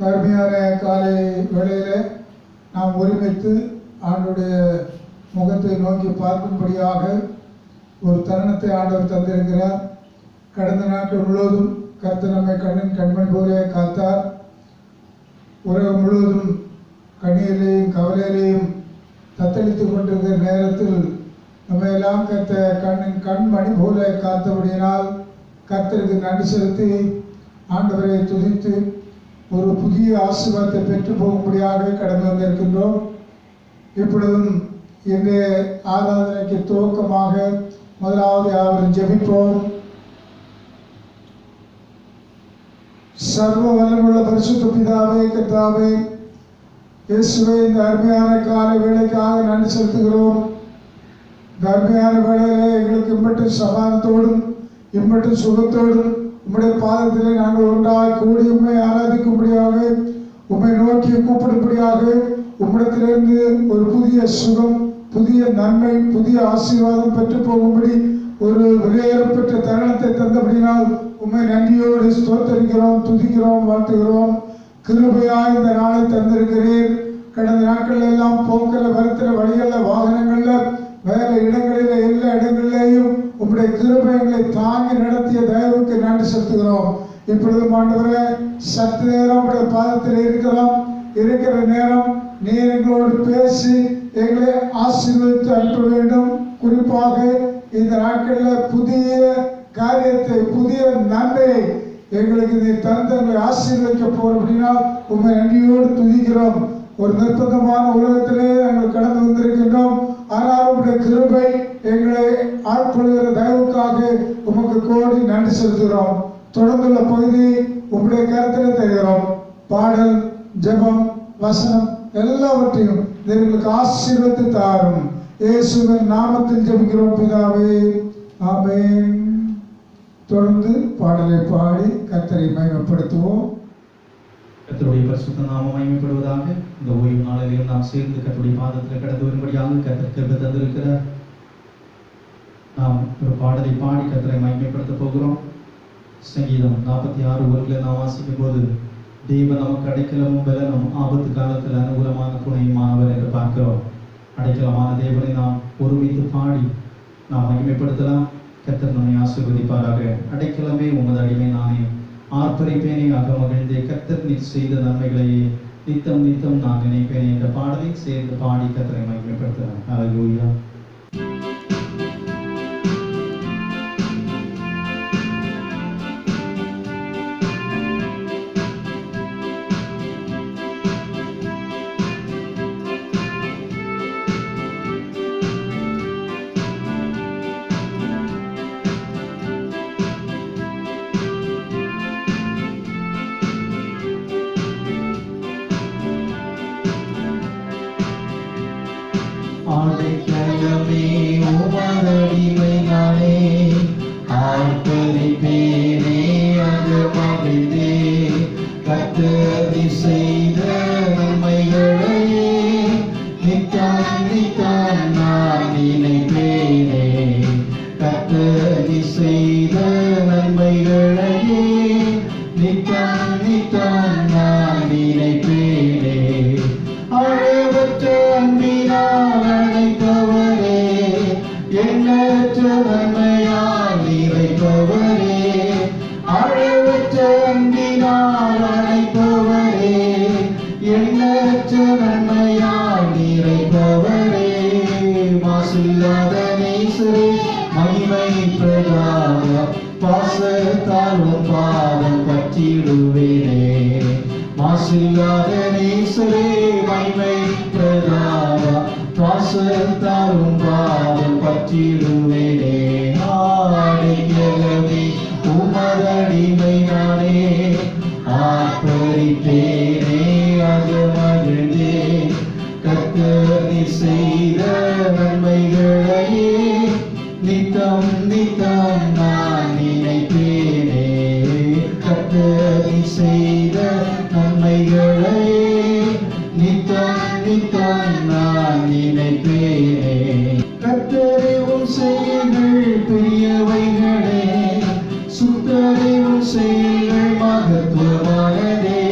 அருமையான காலை வேளையில் நாம் ஒருமித்து ஆண்டுடைய முகத்தை நோக்கி பார்க்கும்படியாக ஒரு தருணத்தை ஆண்டவர் தந்திருக்கிறார். கடந்த நாட்கள் முழுவதும் கர்த்தர் நம்மை கண்ணின் கண்மணி போல காத்தார். உலகம் முழுவதும் கண்ணீரிலேயும் கவலையிலேயும் தத்தளித்துக் கொண்டிருக்கிற நேரத்தில் நம்ம எல்லாம் கண்ணின் கண்மணி போல காத்தபடியினால் கர்த்தருக்கு நன்றி செலுத்தி ஆண்டவரை துதித்து ஒரு புதிய ஆசீர்வாதத்தை பெற்று போகும்படியாக கடந்து வந்திருக்கின்றோம். இப்பொழுதும் இன்றைய ஆராதனைக்கு துவக்கமாக முதலாவது யாவரும் ஜெபிப்போம். சர்வ வல்லமையுள்ள பரிசுத்த பிதாவே, கர்த்தாவே இயேசுவே, இந்த அருமையான காலை வேளைக்காக நன்றி செலுத்துகிறோம். இந்த அருமையான வேளையிலே எங்களுக்கு இம்மட்டும் சமாதானத்தோடும் இம்மட்டும் சுகத்தோடும் உம்முடைய பாதத்திலே நாங்கள் ஒன்றாய் கூடி உண்மை ஆராதிக்கும்படியாக, உம்மை நோக்கி கூப்பிடும்படியாக, உம்மிடத்திலிருந்து ஒரு புதிய சுகம், புதிய நன்மை, புதிய ஆசீர்வாதம் பெற்று போகும்படி ஒரு விலையேறப்பட்ட தருணத்தை தந்தபடினால் உம்மை நன்றியோடு ஸ்தோத்தரிக்கிறோம், துதிக்கிறோம், வாழ்த்துகிறோம். கிருபையாய் இந்த நாளை தந்திருக்கிறீர். கடந்த நாட்கள் எல்லாம் போக்கில் வருத்திர வழிகளில் வாகனங்களில் வேலை இடங்களில் எல்லா இடங்களிலேயும் உம்முடைய கிருபைகளை தாங்கி நடத்திய தயவுக்கு நன்றி செலுத்துகிறோம். இப்பொழுது ஆண்டவரே, சற்று நேரம் உடைய பாதத்தில் இருக்கிற நேரம் நீர் எங்களோடு பேசி எங்களை ஆசீர்வதித்து அனுப்ப வேண்டும். குறிப்பாக இந்த நாட்களில் புதிய காரியத்தை, புதிய நன்மையை எங்களுக்கு நீ தந்தங்களை ஆசீர்வதிக்க போறோம் அப்படின்னா உண்மை நன்றியோடு துதிக்கிறோம். ஒரு நிர்பந்தமான உலகத்திலே நாங்கள் கடந்து வந்திருக்கின்றோம். ஆனால் உங்களுடைய கிருபை எங்களை ஆட்கொள்கிற தயவுக்காக உமக்கு கோடி நன்றி செலுத்துகிறோம். தொடர்ந்துள்ள பகுதி உங்களுடைய கருத்தில் தருகிறோம். பாடல், ஜெபம், வசனம் எல்லாவற்றையும் எங்களுக்கு ஆசீர்வதித்து தாரும். இயேசுவின் நாமத்தில் ஜெபிக்கிறோம் பிதாவே, ஆமென். தொடர்ந்து பாடலை பாடி கர்த்தரை மகிமைப்படுத்துவோம். கர்த்தருடைய பரிசுத்த நாமம் மகிமைப்படுவதாக. இந்த ஓய்வு நாளிலும் நாம் சேர்ந்து கர்த்தருடைய பாதத்தில் கடந்து வரும்படியாக கர்த்தர் கிருபை தந்திருக்கிறார். நாம் ஒரு பாடலை பாடி கர்த்தரை மகிமைப்படுத்த போகிறோம். சங்கீதம் 46 நாம் வாசிக்கும் போது, தேவன் நமக்கு அடைக்கலமும் பலனும், ஆபத்து காலத்தில் அனுகூலமான துணையுமானவர் என்று பார்க்கிறோம். அடைக்கலமான தேவனை நாம் ஒருமித்து பாடி நாம் மகிமைப்படுத்தலாம். கர்த்தர் நம்மை ஆசீர்வதிப்பாராக. அடைக்கலமே உமது அடிமை நானே, ஆர்ப்பரிப்பேனே அகமகிழ்ந்தே, கர்த்தர் நீர் செய்த நன்மைகளையே நித்தம் நித்தம் நான் நினைப்பேன் என்ற பாடலை சேர்ந்து பாடி கர்த்தரை மகிமைப்படுத்தலாம். ஹல்லேலூயா. அடைக்கலமே உமதடிமை நானே, ஆர்ப்பரிப்பேனே அகமகிழ்ந்தே, கர்த்தர் செய்த நன்மைகளையே நித்தம் நித்தம் நான் நினைப்பேனே. கர்த்தர் செய்த நன்மைகளையே நித்தம் நித்தம் நான் நினைப்பேனே. அளவற்ற அன்பினால் அழைப்பவரே, எண்ணற்ற நன்மையால் நிறைப்பவரே. அளவற்ற அன்பினால் அழைப்பவரே, எண்ணற்ற நன்மையால் நிறைப்பவரே. மாசில்லாத நேசரே, மகிமை பிரதான பாசத்தாலும் பாதம் பற்றிடுவேனே. மாசில்லாத நேசரே, மகிமை பிரதான பாசத்தாலும் பாதம் பற்றிடுவேனே. அடைக்கலமே உமதடிமை நானே, ஆர்ப்பரிப்பேனே அகமகிழ்ந்தே, கர்த்தர் நீர் செய்த நன்மைகளையே நித்தம் நித்தம் நான் நினைப்பேனே. கர்த்தர் நீர் செய்த நன்மைகளையே நித்தம் நித்தம் நான் நினைப்பேனே. கர்த்தரே உம் செயல்கள் பெரியவைகளே, சுத்தரே உம் செயல்கள் மகத்துவமானதே.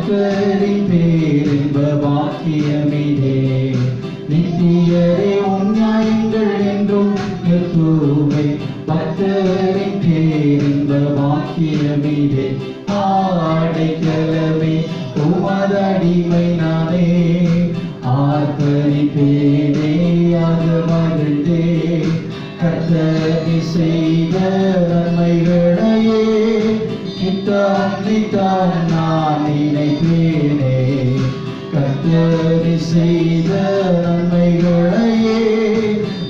கர்த்தரின் பேரின்ப பாக்கியமிதே. நித்தியரே உன் நியாயங்கள் என்றும் நிற்குமே. பக்தரின் பேரின்ப பாக்கியமிதே. ஆடைக்கலமே உமதடிமை நானே. ஆர்ப்பரிப்பேனே ஆக மகிழ்ந்தே. கர்த்தர் செய்த நன்மைகளையே நித்தம் நித்தம் நான் நினைப்பேனே. கர்த்தர் செய்த நன்மைகளையே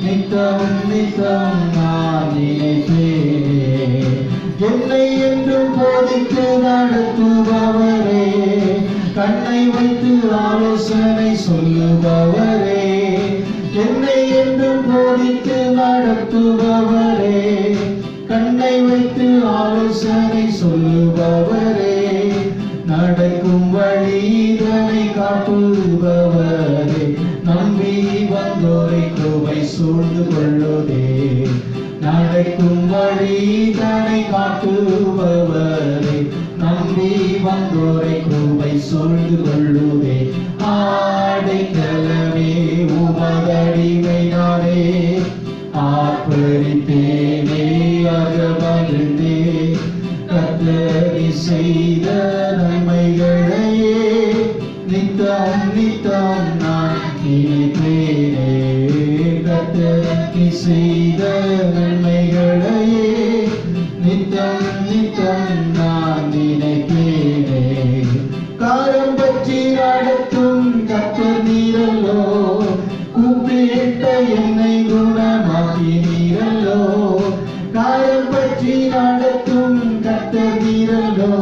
நித்தம் நித்தம் நான் நினைப்பேனே. என்னை என்றும் போதித்து நடத்துபவரே, கண்ணை வைத்து ஆலோசனை சொல்லுபவரே. என்னை என்றும் போதித்து நடத்துபவரே, கண்ணை வைத்து ஆலோசனை சொல்லுபவரே. நடக்கும் வழிதனை காட்டுபவரே, நம்பி வந்தோரை கிருபை சூழ்ந்து கொள்ளுதே. நடக்கும் வழிதனை காட்டுபவரே, நம்பி வந்தோரை கிருபை சூழ்ந்து கொள்ளுதே. ஆடைக்கலமே உமதடிமை நானே. ஆர்ப்பரிப்பேனே ஆக மகிழ்ந்தே. கர்த்தர் செய்த நன்மைகளையே நித்தம் நித்தம் நான் நினைப்பேனே. கர்த்தர் செய்த நன்மைகளையே நித்தம் நித்தம் நான் நினைப்பேனே. காரம் பற்றி நடத்தும் கர்த்தர் நீரல்லோ. கூப்பிட்ட என்னை குணமாக்கினீரல்லோ. காரம் பற்றி நடத்தும் கர்த்தர் நீரல்லோ.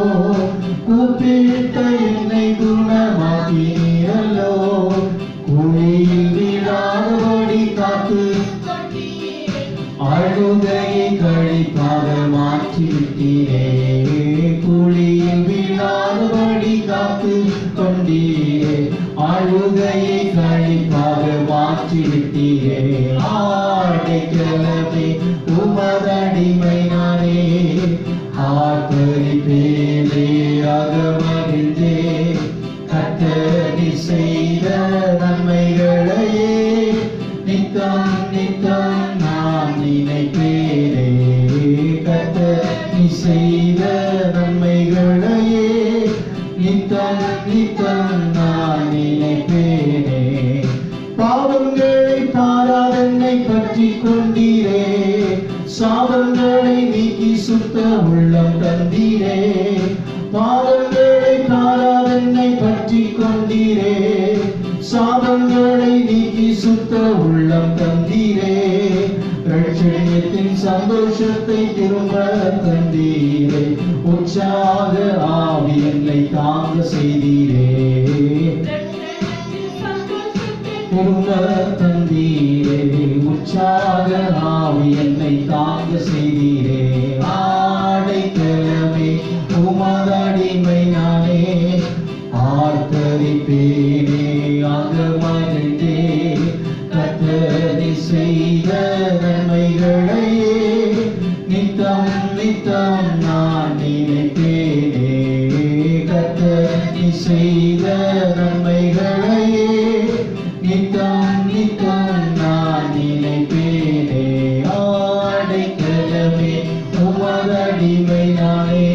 கூப்பிட்ட என்னை குணமாக்கினீரல்லோ. குழியில் விழாதபடி காத்து அழுகையை கழிப்பாக மாற்றிவிட்டீரே. குழியில் விழாதபடி காத்து கொண்டீரே. அழுகையை கழிப்பாக மாற்றிவிட்டீரே. ஆடைக்கலமே உமதடிமை நானே. ஆர்ப்பரிப்பேனே ஆக மகிழ்ந்தே. கர்த்தர் செய்த நன்மைகளையே நித்தம் நித்தம் நான் நினைப்பேனே. கர்த்தர் செய்த நன்மைகளையே நித்தம் நித்தம் நான் நினைப்பேனே. பாவங்களை பாராதென்னை பற்றி கொண்டீரே. சாபங்களை நீக்கி சுத்த உள்ளம் தந்தீரே. பாவங்களை பாராதென்னை பற்றி கொண்டீரே. சாபங்களை நீக்கி சுத்த உள்ளம் தந்தீரே. ரட்சணியத்தின் சந்தோஷத்தை திரும்ப தந்தீரே. உற்சாக ஆவி என்னை தாங்க செய்தீரே. திரும்ப தந்தீரே. உற்சாக ஆவி என்னை தாங்க செய்தீரே. ஆடைக்கலமே உமதடிமை நானே. ஆர்ப்பரிப்பேனே ஆக மகிழ்ந்தே. கர்த்தர் செய்த நன்மைகளையே நித்தம் நித்தம் நான் நினைப்பேனே. கர்த்தர் செய்த நன்மைகளையே நித்தம் நித்தம் நான் நினைப்பேனே. ஆடைக்கலமே உமதடிமை நானே.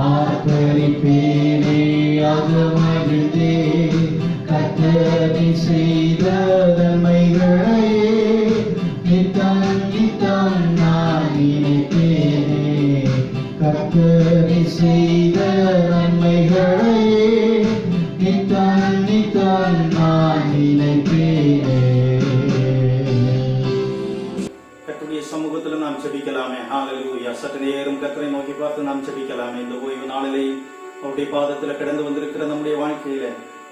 ஆர்ப்பரிப்பேனே ஆக மகிழ்ந்தே. கர்த்தர் செய்த நன்மைகளையே நித்தம் நித்தம் நான் நினைப்பேனே. கர்த்தர் செய்த நன்மைகளையே நித்தம் நித்தம் நான் நினைப்பேனே. கர்த்தருடைய சமூகத்தில் நாம் ஜெபிக்கலாமே. ஹalleluya. சற்று நேரம் கர்த்தரை நோக்கி பார்த்து நாம் ஜெபிக்கலாமே. இந்த ஓய்வு நாளிலே அவருடைய பாதத்தில் கடந்து வந்திருக்கிற நம்முடைய வாழ்க்கையில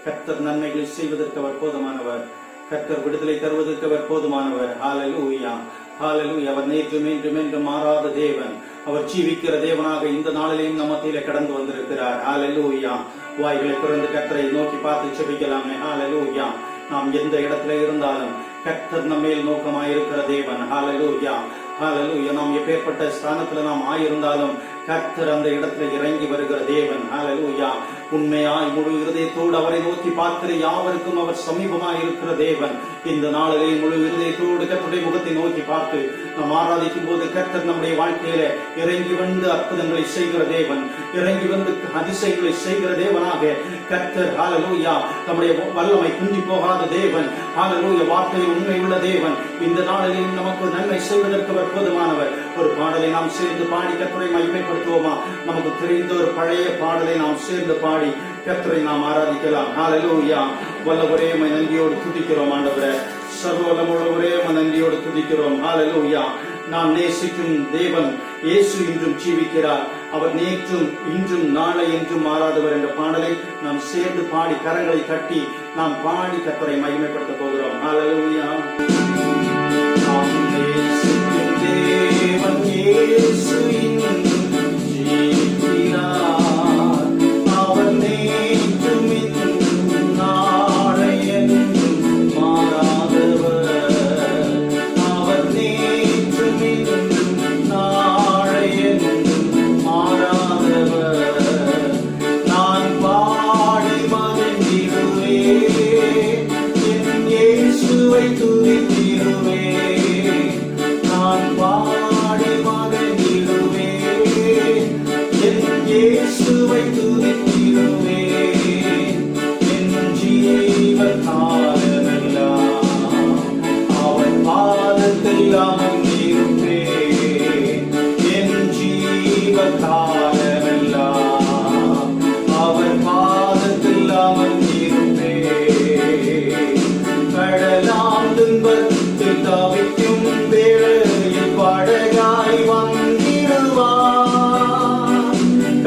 கர்த்தர் நன்மைகளை செய்வதற்கு அவர் போதுமானவர். கர்த்தர் விடுதலை தருவதற்கு அவர் போதுமானவர். ஹalleluya. ஹalleluya. அவர் நேற்றும் இன்றும் என்றும் மாறாத தேவன். அவர் ஜீவிக்கிற தேவனாக இந்த நாளிலேயும் நம்ம மத்தியிலே கடந்து வந்திருக்கிறார். ஹalleluya. வாய்களை திறந்து கர்த்தரை நோக்கி பார்த்து ஜெபிக்கலாமே. ஹalleluya. நாம் எந்த இடத்துல இருந்தாலும் கர்த்தர் நம்மேல் நோக்கமாயிருக்கிற தேவன். ஹalleluya. ஹalleluya. நாம் எப்பேற்பட்ட ஸ்தானத்துல நாம் ஆயிருந்தாலும் கர்த்தர் அந்த இடத்துல இறங்கி வருகிற தேவன். ஹalleluya. உண்மையாய் முழு இருதயத்தோடு அவரை நோக்கி பார்க்கிற யாவருக்கும் அவர் சமீபமாய் இருக்கிற தேவன். இந்த நாளிலே முழு இருதயத்தோடு கர்த்தருடைய முகத்தை நோக்கி பார்த்து நாம் ஆராதிக்கும் போது கர்த்தர் நம்முடைய வாழ்க்கையில இறங்கி வந்து அற்புதங்களை செய்கிற தேவன், இறங்கி வந்து அதிசயங்களை செய்கிற தேவனாக கர்த்தர் ஹல்லேலூயா நம்முடைய வல்லமை குந்தி போகாத தேவன், ஹல்லேலூயா வார்த்தையில் உண்மை உள்ள தேவன். இந்த நாளில் நமக்கு நன்மை செய்வதற்கு அவர் போதுமானவர். ஒரு பாடலை நாம் சேர்ந்து பாடி கர்த்தரை மகிமைப்படுத்துவோமா? நமக்கு தெரிந்த ஒரு பழைய பாடலை நாம் சேர்ந்து பாடி கர்த்தரை நாம் ஆராதிக்கலாம். ஹல்லேலூயா. வல்லவரே உம்மை நன்றியோடு துதிக்கிறோம் ஆண்டவரே, சர்வவல்லமுள்ளவரே உம்மை நன்றியோடு துதிக்கிறோம். ஹல்லேலூயா. நாம் நேசிக்கும் தேவன் இயேசு இன்றும் ஜீவிக்கிறார். அவர் நேற்றும் இன்றும் நாளை என்றும் மாறாதவர் என்ற பாடலை நாம் சேர்ந்து பாடி கரங்களை தட்டி நாம் பாடி கர்த்தரை மகிமைப்படுத்த போகிறோம். ஹல்லேலூயா. நாம் நேசிக்கும் தேவன் இயேசு இன்றும் ஜீவிக்கிறார். அவர் நேற்றும் இன்றும் நாளை என்றும் மாறாதவர். அவர் நேற்றும் இன்றும் நாளை என்றும் மாறாதவர். நான் பாடி மகிழ்ந்திடுவேன், என் இயேசுவை துதித்திடுவேன். நான் பாடி மகிழ்ந்திடுவேன், என் இயேசுவை துதித்திடுவேன். என் ஜீவன் காலமெல்லாம் அவன் பாதத்தில் அமர்ந்திருப்பேன். என் ஜீவன் காலமெல்லாம் அவன் பாதத்தில் அமர்ந்திருப்பேன். கடலாம் துன்பத்தில் தவிக்கும் வேளையில் படகாய் வந்திடுவான்.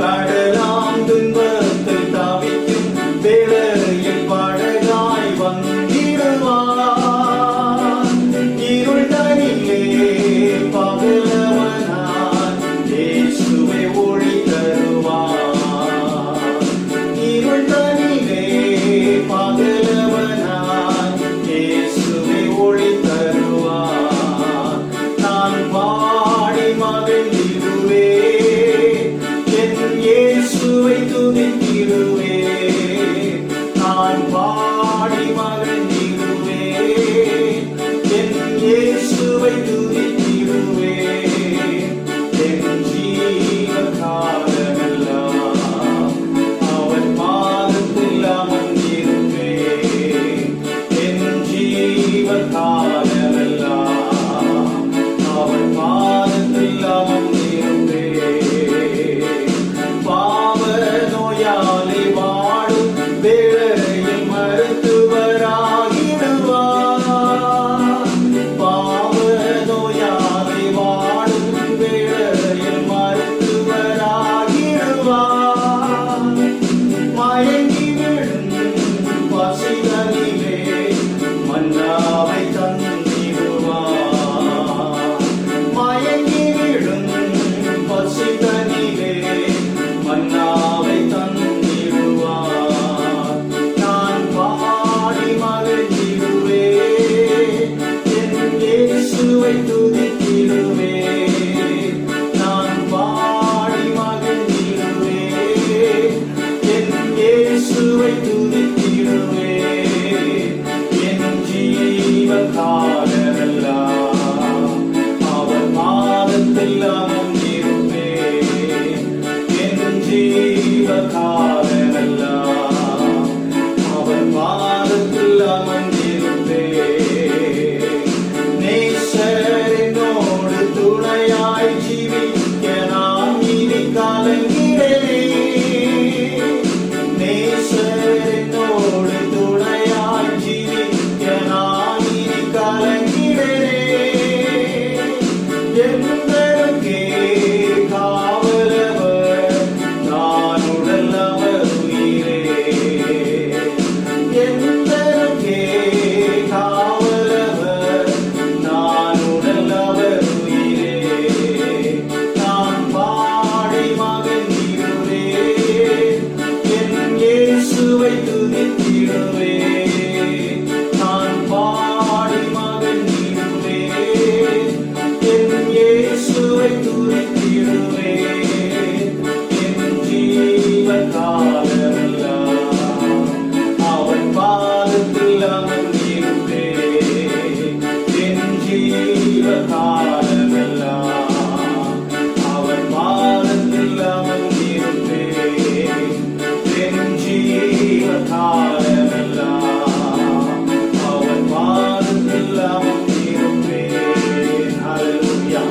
கடலாம் துன்பத்தில் தவிக்கும் வேளையில் படகாய் வந்திடுவான். இருள் தனிலே பகலவனாய் இயேசுவே ஒளி தருவான். இருள் தனிலே பகலவனாய் இயேசுவே ஒளி தருவான். நான் பாடி மகிழ்ந்திடுவேன், என் இயேசுவை துதித்திடுவேன். நான் பாடி மகிழ்ந்திடுவேன், என் இயேசுவை துதித்திடுவேன். என் ஜீவன் காலமெல்லாம் அவன் பாதத்தில் அமர்ந்திருப்பேன். என் ஜீவன் காலமெல்லாம் அவன் பாதத்தில் அமர்ந்திருப்பேன். பாவ நோயாளி வாடும் வேளையில் மருத்துவராகிடுவார். பாவ நோயாளி வாடும் வேளையில் மருத்துவராகிடுவார். மயங்கி விழும் பசிதனிலே மன்னாவை தந்திடுவார். மயங்கி விழும் பசிதனிலே மன்னாவை தந்திடுவார். நான் பாடி மகிழ்ந்திடுவேன், என் இயேசுவை துதித்திடுவேன். நான் பாடி மகிழ்ந்திடுவேன், என் இயேசுவை துதித்திடுவேன். என் ஜீவன் காலமெல்லாம் அவர் பாதத்தில் அமர்ந்திருப்பேன். என் ஜீவன் காலமெல்லாம் அவர் பாதத்தில் அமர்ந்திருப்பேன். நேசர் என்னோடு துணையாய் ஜீவிக்க நான் இனி கலங்கிடவே. நேசர் என்னோடு துணையாய் ஜீவிக்க நான் இனி கலங்கிடவே. எங்களுக்கே காவலவர் நான் உடல் அவர் உயிரே. எங்களுக்கே காவலவர் நான் உடல் அவர் உயிரே. நான் பாடி மகிழ்ந்திடுவேன், என் இயேசுவை துதித்திடுவேன். நான் பாடி மகிழ்ந்திடுவேன், என் இயேசுவை துதித்திடுவேன். என் ஜீவன் காலமெல்லாம் காலமெல்லாம் அவர் பாதத்தில் அமர்ந்திருப்பேன். ஹல்லேலூயா,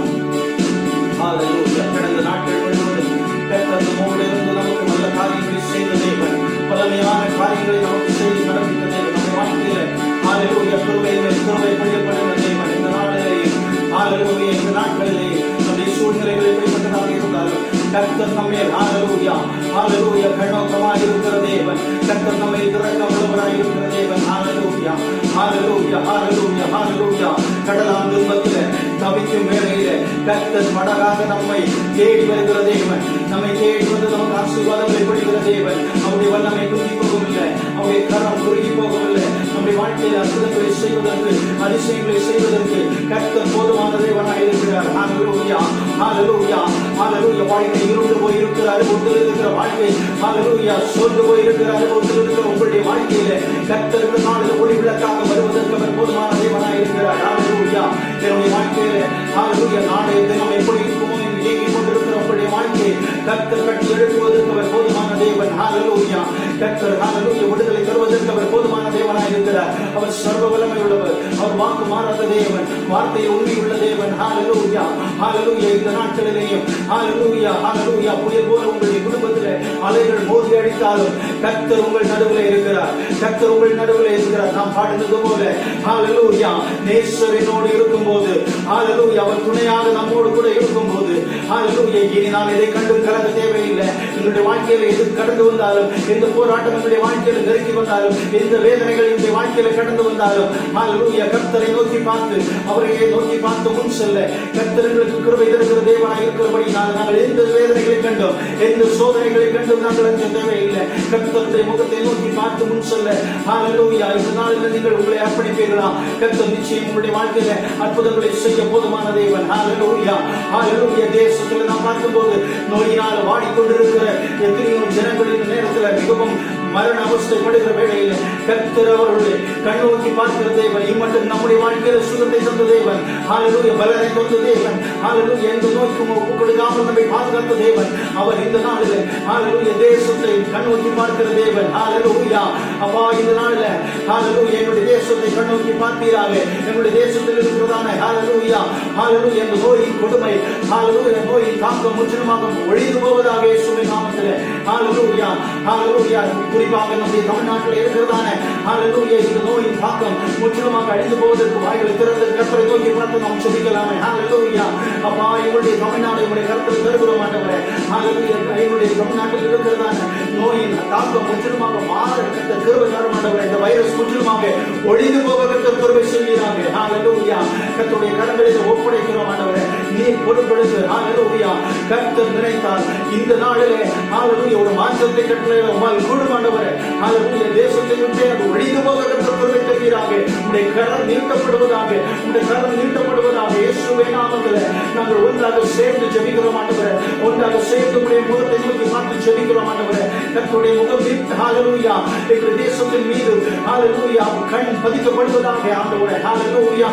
ஹல்லேலூயா. கடந்த நாட்கள் முழுவதும் கர்த்தர் நம்மோடு இருந்து நமக்கு நல்ல காரியங்களை செய்த தேவன், பலமையான காரியங்களை நமக்கு செய்து நடப்பித்த தேவன், நம்ம வாழ்க்கையில ஹல்லேலூயா கிருபை மேல் கிருபை பொழியப்படுகிற தேவன். இந்த நாளிலேயே ஹல்லேலூயா, இந்த நாட்களிலேயே நம்முடைய சூழ்நிலைகள் எப்படிப்பட்டதாக இருந்தாலும் கர்த்தர் நம்மை ஹல்லேலூயா ஹல்லேலூயா கண்ணோக்கமாக இருக்கிற தேவன், கர்த்தர் நம்மை திறக்க உள்ளவராய் இருக்கிற தேவன். ஹல்லேலூயா ஹல்லேலூயா ஹல்லேலூயா ஹல்லேலூயா. கடலான் துன்பத்திலே தவிக்கும் வேளையிலே கர்த்தர் மடகாக நம்மை தேடி வருகிற தேவன், நம்மை தேடி வந்து நமக்கு ஆசீர்வாதங்களை கொடுக்கிற தேவன். அவருடைய வல்லமை குறுகி போகவில்லை, அவருடைய கரம் குறுகி போகவில்லை. நம்முடைய வாழ்க்கையில் அற்புதங்களை செய்வதற்கு, அதிசயங்களை செய்வதற்கு கர்த்தர் போதுமான தேவனாக இருக்கிறார். ஹல்லேலூயா ஹல்லேலூயா ஹல்லேலூயா. வாழ்க்கை இருண்டு போயிருக்கிற அனுபவத்தில் இருக்கிற வாழ்க்கை, ஹல்லேலூயா சோர்ந்து போயிருக்கிற அனுபவத்தில் இருக்கிற உங்களுடைய வாழ்க்கையில கர்த்தருக்கு நாளில் ஒளி விளக்காக வருவதற்கு அவர் போதுமான தேவனாக இருக்கிறார். ஹல்லேலூயா. என்னுடைய வாழ்க்கையில ஹல்லேலூயா நாளைய தினம் எப்படி இருக்குமோ என்று ஏங்கிக் கொண்டிருக்கிற உங்களுடைய வாழ்க்கையை கர்த்தர் கட்டி எழுப்புவதற்கு அவர் போதுமான தேவன். ஹல்லேலூயா. கர்த்தர் ஹல்லேலூயா விடுதலை தருவதற்கு அவர் போதுமான தேவனாக இருக்கிறார். அவர் சர்வ வல்லமை உள்ளவர், அவர் வாக்கு மாறாத தேவன், வார்த்தையை உண்மை உள்ள தேவன். ஹல்லேலூயா ஹல்லேலூயா. இந்த நாட்களிலேயும் ஹல்லேலூயா ஹல்லேலூயா புயல் போல உங்களுடைய குடும்பத்திலே அலைகள் மோதி அடித்தாலும் கர்த்தர் உங்கள் நடுவில் இருக்கிறார், கர்த்தர் உங்கள் நடுவில் இருக்கிறார். நாம் பாடுவது போல ஹல்லேலூயா நேசரனோடு இருக்கும்போது, ஹல்லேலூயா அவர் துணையாக நம்மோடு கூட இருக்கும்போது, ஹல்லேலூயா இனி நான் எதை கண்டும் கலங்க தேவையில்லை. என்னுடைய வாழ்க்கையில எது கடந்து வந்தாலும், எந்த போராட்டம் என்னுடைய வாழ்க்கையில நெருங்கி வந்தாலும், எந்த வேதனைகள் என்னுடைய வாழ்க்கையில கடந்து வந்தாலும், ஹல்லேலூயா கர்த்தரை நோக்கி பார்த்து, அவரையே நோக்கி பார்த்து முன் செல்ல கர்த்தர் எங்களுக்கு கிருபை தருகிற தேவனாக இருக்கிறபடி நாங்கள் எந்த வேதனைகளை கண்டோம், எந்த சோதனைகளை கண்டும் நாங்கள் அஞ்ச தேவையில்லை. கர்த்தருடைய முகத்தை நோக்கி பார்த்து முன் செல்ல ஹல்லேலூயா இந்த நாளில் நீங்கள் உங்களை அர்ப்பணிப்பீர்களா? கர்த்தர் நிச்சயம் உங்களுடைய வாழ்க்கையில அற்புதங்களை செய்ய போதுமான தேவன். ஹல்லேலூயா ஹல்லேலூயா. தேசத்தில் நாம் பார்க்கும்போது நோயினால் வாடிக்கொண்டிருக்கிற எத்தனையோ ஜனங்களின் நேரத்தில் மிகவும் மரண அவஸ்தைப்படுகிற வேளையில் கர்த்தர் அவர்களுடைய கண்ணோக்கி பார்க்கிற தேவன், இம்மட்டும் நம்முடைய வாழ்க்கையில சுகத்தை தந்த தேவன். ஹல்லேலூயா பலனை தந்த தேவன். ஹல்லேலூயா எந்த நோய்க்கும் ஒப்பு கொடுக்காமல் நம்மை பாதுகாத்த தேவன். அவர் இந்த நாளில் ஹல்லேலூயா தேசத்தை கண்ணோக்கி பார்க்கிற தேவன். ஹல்லேலூயா அப்பா இந்த நாளில் ஹல்லேலூயா என்னுடைய தேசத்தை கண்ணோக்கி பார்ப்பீராக. என்னுடைய தேசத்தில் இருக்கிறதான ஹல்லேலூயா ஹல்லேலூயா இந்த நோயின் கொடுமை, ஹல்லேலூயா நோயின் தாக்கம் முற்றிலுமாக ஒழிந்து போவதாக இயேசுவின் நாமத்தில். ஹல்லேலூயா ஹல்லேலூயா. குறிப்பாக நம்முடைய தமிழ்நாட்டில் இருக்கிறதான ஹல்லேலூயா இந்த நோயின் தாக்கம் முற்றிலுமாக அழிந்து போவதற்கு வாய்களை திறந்து கர்த்தரை நோக்கி பார்த்து நாம் செபிக்கலாமே. ஹல்லேலூயா அப்பா எங்களுடைய தமிழ்நாடு எங்களுடைய கர்த்தரை தருகிறோம் ஆண்டவரே. ஹல்லேலூயா எங்களுடைய தமிழ்நாட்டில் இருக்கிறதான நோயின் தாக்கம் முற்றிலுமாக மாற கர்த்தர் கிருபை தரும் ஆண்டவரே. இந்த வைரஸ் முற்றிலுமாக ஒழிந்து போக கர்த்தர் கிருபை செய்வீராக. ஹல்லேலூயா கர்த்தருடைய கரங்களில் ஒப்படைக்கிறோம் ஆண்டவரே. நீர் பொறுப்பெடுத்து ஹல்லேலூயா கர்த்தர் நினைத்தால் இந்த நாளிலே ஹல்லேலூயா ஒரு மாற்றத்தை கட்டளையிட உம்மால் கூடும் ஆண்டவரே. ஹல்லேலூயா தேசத்தை விட்டு அது ஒழிந்து போக கர்த்தர் கிருபை தருவீராக. உம்முடைய கரம் நீட்டப்படுவதாக, உம்முடைய கரம் நீட்டப்படுவதாக. இயேசுவின் நாமத்திலே நாங்கள் ஒன்றாக சேர்ந்து ஜெபிக்கிறோம் ஆண்டவரே. ஒன்றாக சேர்ந்து உம்முடைய முகத்தை நோக்கி பார்த்து ஜெபிக்கிறோம் ஆண்டவரே. கர்த்தருடைய முகம் ஹல்லேலூயா எங்கள் தேசத்தின் மீது ஹல்லேலூயா கண் பதிக்கப்படுவதாக ஆண்டவரே. ஹல்லேலூயா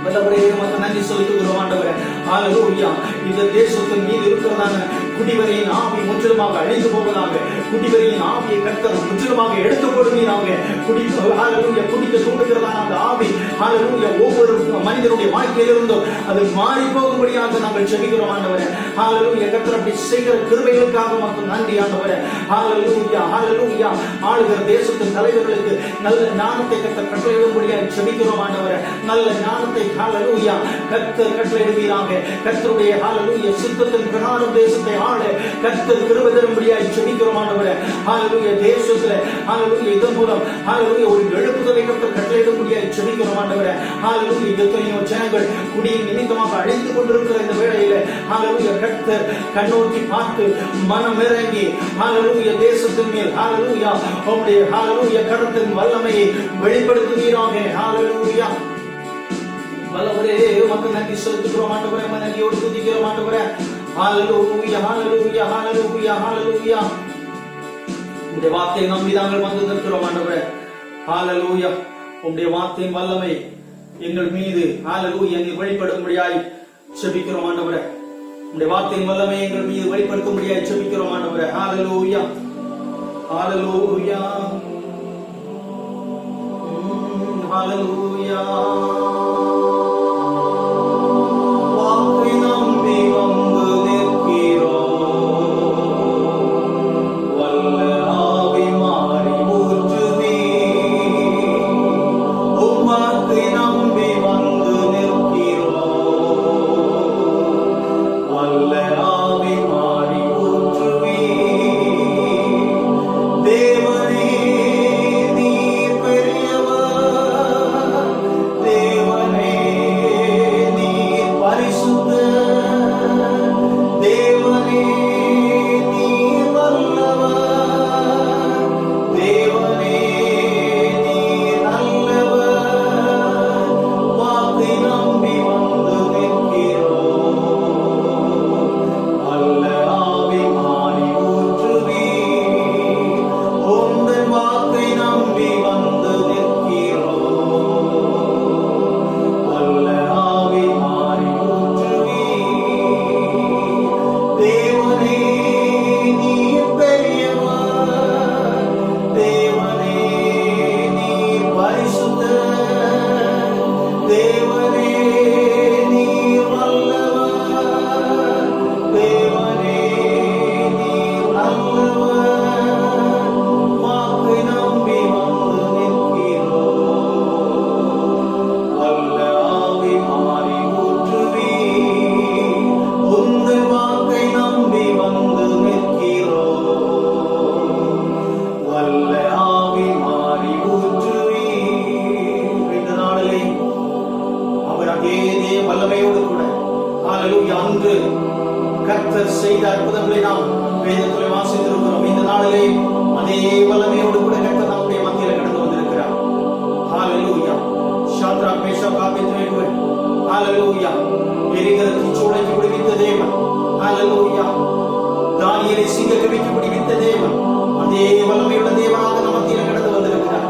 வல்லவரே உமக்கு நன்றி செலுத்துகிறோம் ஆண்டவரே. ஹல்லேலூயா இந்த தேசத்தின் மீது இருக்கிறதான குடிவரையின் ஆவி முற்றிலுமாக அழிந்து போவதாக. குடிவரையின் ஆவியை கர்த்தர் முற்றிலுமாக எடுத்து போடுவீராக. ஹல்லேலூயா குடிக்க தூண்டுகிறதான அந்த ஆவி ஹல்லேலூயா ஒவ்வொரு மனிதனுடைய வாழ்க்கையிலிருந்தும் அது மாறி போகும்படியாக நாங்கள் ஜெபிக்கிறோம் ஆண்டவரே. ஹல்லேலூயா கர்த்தர் அப்படி செய்கிற கிருபைகளுக்காக உமக்கு நன்றி ஆண்டவரே. ஹல்லேலூயா ஹல்லேலூயா ஆளுகிற தேசத்தின் தலைவர்களுக்கு நல்ல ஞானத்தை கர்த்தர் கட்டளையிடும்படியாக ஜெபிக்கிறோம் ஆண்டவரே. நல்ல ஞானத்தை ஹல்லேலூயா கர்த்தர் கட்டளையிடுவீராக. கர்த்தருடைய ஹல்லேலூயா சித்தத்தின் பிரகாரம் தேசத்தை ஆள கர்த்தர் கிருபை தரும்படியாக ஜெபிக்கிறோம் ஆண்டவரே. ஹல்லேலூயா தேசத்திலே ஹல்லேலூயா இதன் மூலம் ஹல்லேலூயா ஒரு எழுப்புதலை கர்த்தர் கட்டளையிடும்படியாக ஜெபிக்கிறோம் ஆண்டவரே. ஹல்லேலூயா எத்தனையோ ஜனங்கள் குடியின் நிமித்தமாக அழிந்து கொண்டிருக்கிற இந்த வேளையிலே ஹல்லேலூயா கர்த்தர் கண்ணோக்கி பார்த்து மனம் இறங்கி ஹல்லேலூயா தேசத்தின் மேல் ஹல்லேலூயா உம்முடைய ஹல்லேலூயா கரத்தின் வல்லமையை வெளிப்படுத்துவீராக. ஹல்லேலூயா வல்லவரே உமக்கு நன்றி செலுத்துகிறோம் ஆண்டவரே. நன்றியோடு துதிக்கிறோம் ஆண்டவரே. ஹல்லேலூயா ஹல்லேலூயா ஹல்லேலூயா ஹல்லேலூயா. உம்முடைய வார்த்தையை நம்பி நாங்கள் வந்து நிற்கிறோம் ஆண்டவரே. ஹல்லேலூயா உம்முடைய வார்த்தையின் வல்லமை எங்கள் மீது ஹல்லேலூயா நீர் வெளிப்படும்படியாய் ஜெபிக்கிறோம் ஆண்டவரே. உம்முடைய வார்த்தையின் வல்லமை எங்கள் மீது வெளிப்படுத்தும்படியாய் ஜெபிக்கிறோம் ஆண்டவரே. ஹல்லேலூயா ஹalleluya ஹalleluya வாக்கை நம்பி வந்து நிற்கிறோம் வல்ல ஆவி மாறி ஊற்றுதே உம் வாக்கை நம்பி வந்து நிற்கிறோம் வல்ல ஆவி மாறி ஊற்றுதே தேவனே நீர் பெரியவர் தேவனே நீர் பரிசுத்தர் தேவனே நீர் வல்லவர் தேவனே நீர் நல்லவர் வாக்கை நம்பி வந்து நிற்கிறோம் வல்ல ஆவி மாறி ஊற்றுவே உந்தன் வாக்கை நம்பி வந்து நிற்கிறோம் வல்ல ஆவி மாறி ஊற்றுவே தேவனே நீர் பெரியவர் தேவனே நீர் பரிசுத்தர் தேவனே நீர் வல்லவர் தேவனே நீர் நல்லவர் வாக்கை நம்பி வந்து நிற்கிறோம் வல்ல ஆவி மாறி ஊற்றுவே உந்தன் வாக்கை நம்பி வந்து நிற்கிறோம் வல்ல ஆவி மாறி ஊற்றுவே இந்த நாளிலே அவர் அதே வல்லமையோடு கூட ஹalleluya அன்று கர்த்தர் செய்த அற்புதங்களை நாம் வேதத்திலே வாசித்திருக்கிறோம். இந்த நாளிலே அதே வல்லமையோடு கூட கர்த்தர் நம்முடைய மத்தியிலே கடந்து வந்திருக்கிறார். ஹalleluya ஷாத்ராக் மேஷாக் ஆபேத்நேகோ ஹalleluya எரிகிற தீச்சூளைக்கு விடுவித்த தேவன் ஹalleluya தானியேலை சிங்கக்கவிக்கு விடுவித்த தேவன் அதே வல்லமையுள்ள தேவனாக நம்ம மத்தியிலே கடந்து வந்திருக்கிறார்.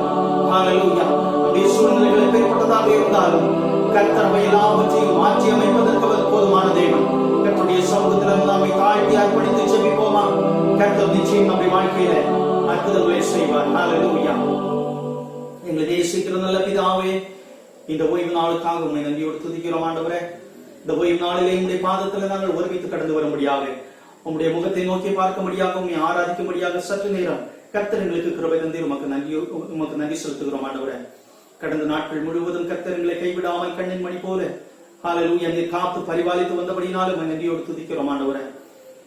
ஹalleluya நம்முடைய சூழ்நிலைகள் எப்பேற்பட்டதாக இருந்தாலும் கர்த்தர் எல்லாவற்றையும் மாற்றி அமைப்பதற்கு அவர் போதுமான தேவன். கர்த்தருடைய சமூகத்தில் நம்மை தாழ்த்தி அர்ப்பணித்து ஜெபிப்போமா? கர்த்தர் நிச்சயம் நம்முடைய வாழ்க்கையில அற்புதங்களை செய்வார். ஹalleluya எங்களை நேசிக்கிற நல்ல பிதாவே, இந்த ஓய்வு நாளுக்காக உம்மை நன்றியோடு துதிக்கிறோம் ஆண்டவரே. இந்த ஓய்வு நாளிலே உம்முடைய பாதத்தில் நாங்கள் ஒருமித்து கடந்து வரும்படியாக உம்முடைய முகத்தை நோக்கி பார்க்கும்படியாக உம்மை ஆராதிக்கும்படியாக சற்று நேரம் கர்த்தர் எங்களுக்கு கிருபை தந்தீர். உமக்கு நன்றி செலுத்துகிறோம் ஆண்டவரே. கடந்த நாட்கள் முழுவதும் கர்த்தர் எங்களை கைவிடாமல் கண்ணின் மணி போல ஹalleluya நீர் காத்து பரிபாலித்து வந்தபடினாலும் உம்மை நன்றியோடு துதிக்கிறோம் ஆண்டவரே.